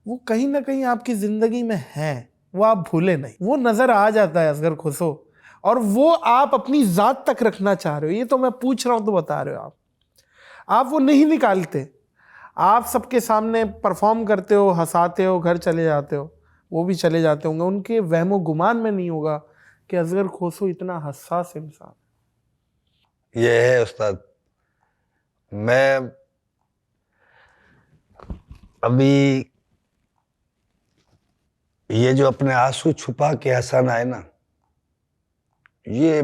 वो कहीं ना कहीं आपकी ज़िंदगी में हैं, वो आप भूले नहीं, वो नज़र आ जाता है असगर खुशो। और वो आप अपनी ज़ात तक रखना चाह रहे हो। ये तो मैं पूछ रहा हूँ तो बता रहे हो आप वो नहीं निकालते। आप सबके सामने परफॉर्म करते हो, हंसाते हो, घर चले जाते हो, वो भी चले जाते होंगे। उनके वहमो गुमान में नहीं होगा कि असगर खोसो इतना हसास इंसान। ये है उस्ताद। मैं अभी ये जो अपने आंसू छुपा के हंसाना है ना, ये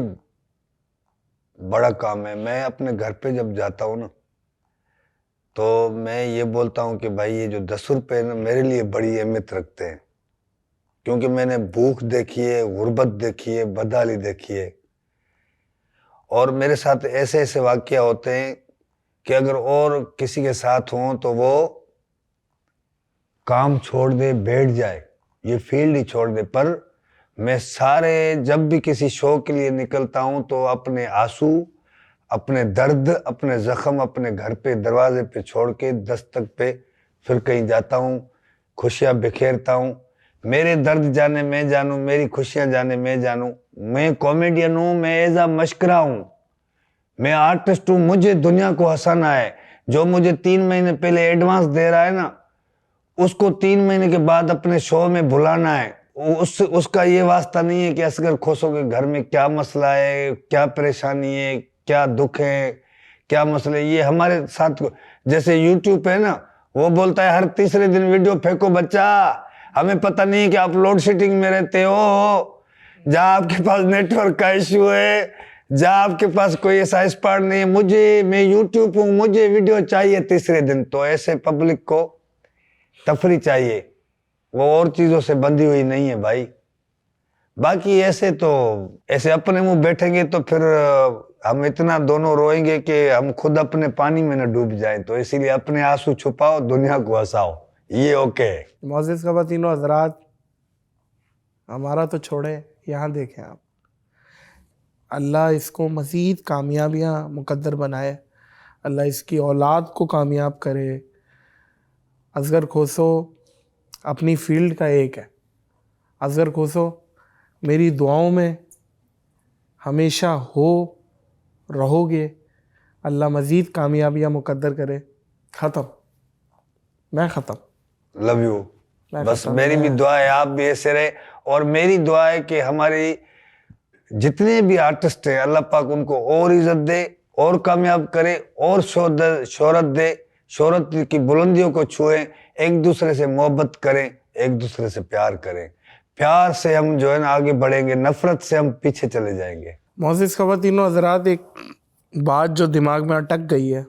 बड़ा काम है। मैं अपने घर पे जब जाता हूँ ना, तो मैं ये बोलता हूँ कि भाई ये जो 10 रुपये ना मेरे लिए बड़ी अहमियत रखते हैं, क्योंकि मैंने भूख देखी है, गुर्बत देखी है, बदहाली देखी है, और मेरे साथ ऐसे ऐसे वाक़या होते हैं कि अगर और किसी के साथ हों तो वो काम छोड़ दे, बैठ जाए, ये फील्ड ही छोड़ दे। पर मैं जब भी किसी शो के लिए निकलता हूँ तो अपने आंसू, अपने दर्द, अपने जख्म अपने घर पे दरवाजे पे छोड़ के दस्तक पे फिर कहीं जाता हूँ, खुशियाँ बिखेरता हूँ। मेरे दर्द जाने मैं जानूँ, मेरी खुशियाँ जाने मैं जानूँ। मैं कॉमेडियन हूँ, मैं एज आ मशकरा हूँ, मैं आर्टिस्ट हूँ। मुझे दुनिया को हंसाना है। जो मुझे 3 महीने पहले एडवांस दे रहा है ना, उसको 3 महीने के बाद अपने शो में बुलाना है। उसका ये वास्ता नहीं है कि असगर खोसो के घर में क्या मसला है, क्या परेशानी है, क्या दुख है, क्या मसले। ये हमारे साथ जैसे यूट्यूब है ना, वो बोलता है हर तीसरे दिन वीडियो फेंको बच्चा। हमें पता नहीं कि आप लोड शेडिंग में रहते हो, जहाँ आपके पास नेटवर्क का इश्यू है, जहाँ आपके पास कोई ऐसा स्पॉट नहीं है। मैं यूट्यूब हूँ, मुझे वीडियो चाहिए तीसरे दिन। तो ऐसे पब्लिक को तफरी चाहिए, वो और चीजों से बंधी हुई नहीं है भाई। बाकी ऐसे अपने मुंह बैठेंगे तो फिर हम इतना दोनों रोएंगे कि हम खुद अपने पानी में न डूब जाएं। तो इसीलिए अपने आंसू छुपाओ, दुनिया को हंसाओ, ये ओके है। मोअज़्ज़िज़ ख़वातीनो हज़रात, हमारा तो छोड़े, यहाँ देखें आप, अल्लाह इसको मज़ीद कामयाबियाँ मुक़द्दर बनाए, अल्लाह इसकी औलाद को कामयाब करे। असगर खोसो अपनी फील्ड का एक है। असगर खोसो मेरी दुआओं में हमेशा हो, रहोगे। अल्लाह मज़ीद कामयाबियाँ मुक़द्दर करे। ख़त्म, मैं ख़त्म। Love you. बस मेरी भी दुआ है आप भी ऐसे रहे, और मेरी दुआ है कि हमारी जितने भी आर्टिस्ट हैं अल्लाह पाक उनको और इज्जत दे, और कामयाब करे, और शोहरत दे, शोहरत की बुलंदियों को छुएं, एक दूसरे से मोहब्बत करें, एक दूसरे से प्यार करें। प्यार से हम जो है ना आगे बढ़ेंगे, नफरत से हम पीछे चले जाएंगे। मोअज़्ज़िज़ ख़वातीनो हज़रात, एक बात जो दिमाग में अटक गई है,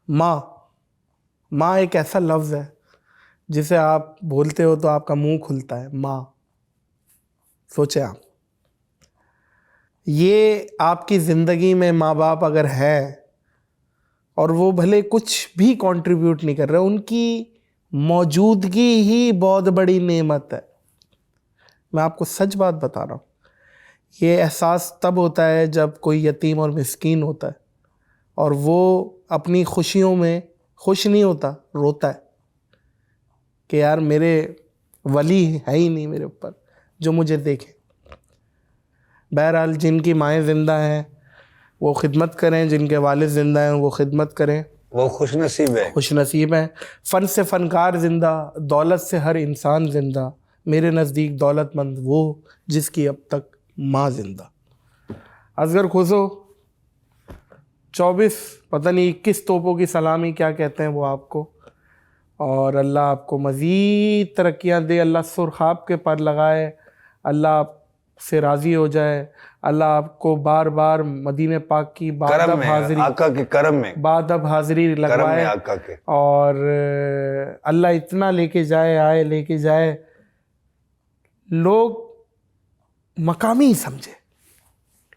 माँ एक ऐसा लफ्ज़ है जिसे आप बोलते हो तो आपका मुंह खुलता है। माँ, सोचे आप, ये आपकी ज़िंदगी में माँ बाप अगर है और वो भले कुछ भी कंट्रीब्यूट नहीं कर रहे, उनकी मौजूदगी ही बहुत बड़ी नेमत है। मैं आपको सच बात बता रहा हूँ। ये एहसास तब होता है जब कोई यतीम और मिस्कीन होता है और वो अपनी खुशियों में खुश नहीं होता, रोता है कि यार मेरे वली है ही नहीं मेरे ऊपर जो मुझे देखे। बहरहाल जिनकी माएँ ज़िंदा हैं वो खिदमत करें, जिनके वालिद ज़िंदा हैं वो खिदमत करें, वो खुशनसीब है, खुशनसीब हैं। फ़न से फ़नकार ज़िंदा, दौलत से हर इंसान ज़िंदा, मेरे नज़दीक दौलतमंद वो जिसकी अब तक माँ ज़िंदा। असगर खोसो 24 पता नहीं 21 तोपों की सलामी क्या कहते हैं वो आपको, और अल्लाह आपको मज़ीद तरक्कियाँ दे, अल्लाह सुरखाब के पर लगाए, अल्लाह आपसे राज़ी हो जाए, अल्लाह आपको बार बार मदीने पाक की बादब हाज़िरी, आका के करम में, बादब हाज़िरी लगवाए आका के। और अल्लाह इतना लेके जाए लोग मकामी समझे।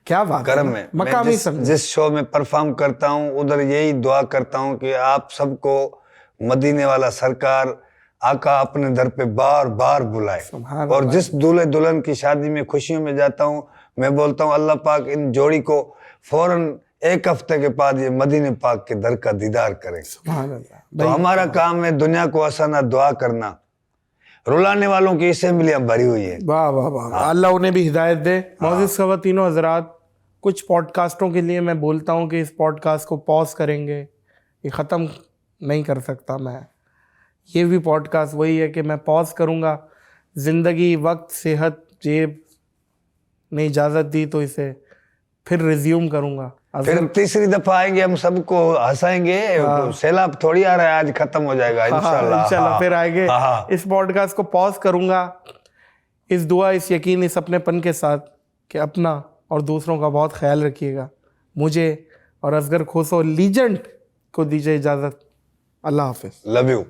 क्या बात करम है, में। मकामी समझे। जिस शो में परफॉर्म करता हूँ उधर यही दुआ करता हूँ कि आप सबको मदीने वाला सरकार आका अपने दर पे बार बार बुलाए। और जिस दूल्हे दुल्हन की शादी में खुशियों में जाता हूँ, मैं बोलता हूँ अल्लाह पाक इन जोड़ी को फौरन 1 हफ्ते के बाद ये मदीने पाक के दर का दीदार करें। तो हमारा काम है दुनिया को आसाना दुआ करना। रुलाने वालों की असेंबलियां भरी हुई है। वाह वाह वाह, अल्लाह उन्हें भी हिदायत दे। मौजूद ख़वातीनो हज़रात, कुछ पॉडकास्टों के लिए मैं बोलता हूँ कि इस पॉडकास्ट को पॉज करेंगे, ये ख़त्म नहीं कर सकता मैं। ये भी पॉडकास्ट वही है कि मैं पॉज करूँगा, ज़िंदगी, वक्त, सेहत, जेब ने इजाज़त दी तो इसे फिर रिज्यूम करूँगा। फिर तीसरी दफा आएंगे, हम सबको हंसाएंगे। सैलाब थोड़ी आ रहा है, आज खत्म हो जाएगा इंशाल्लाह। फिर आएंगे। इस पॉडकास्ट को पॉज करूँगा इस दुआ, इस यकीन, इस अपनेपन के साथ कि अपना और दूसरों का बहुत ख्याल रखिएगा। मुझे और असगर खोसो लीजेंड को दीजिए इजाज़त। अल्लाह हाफिज़। Love you.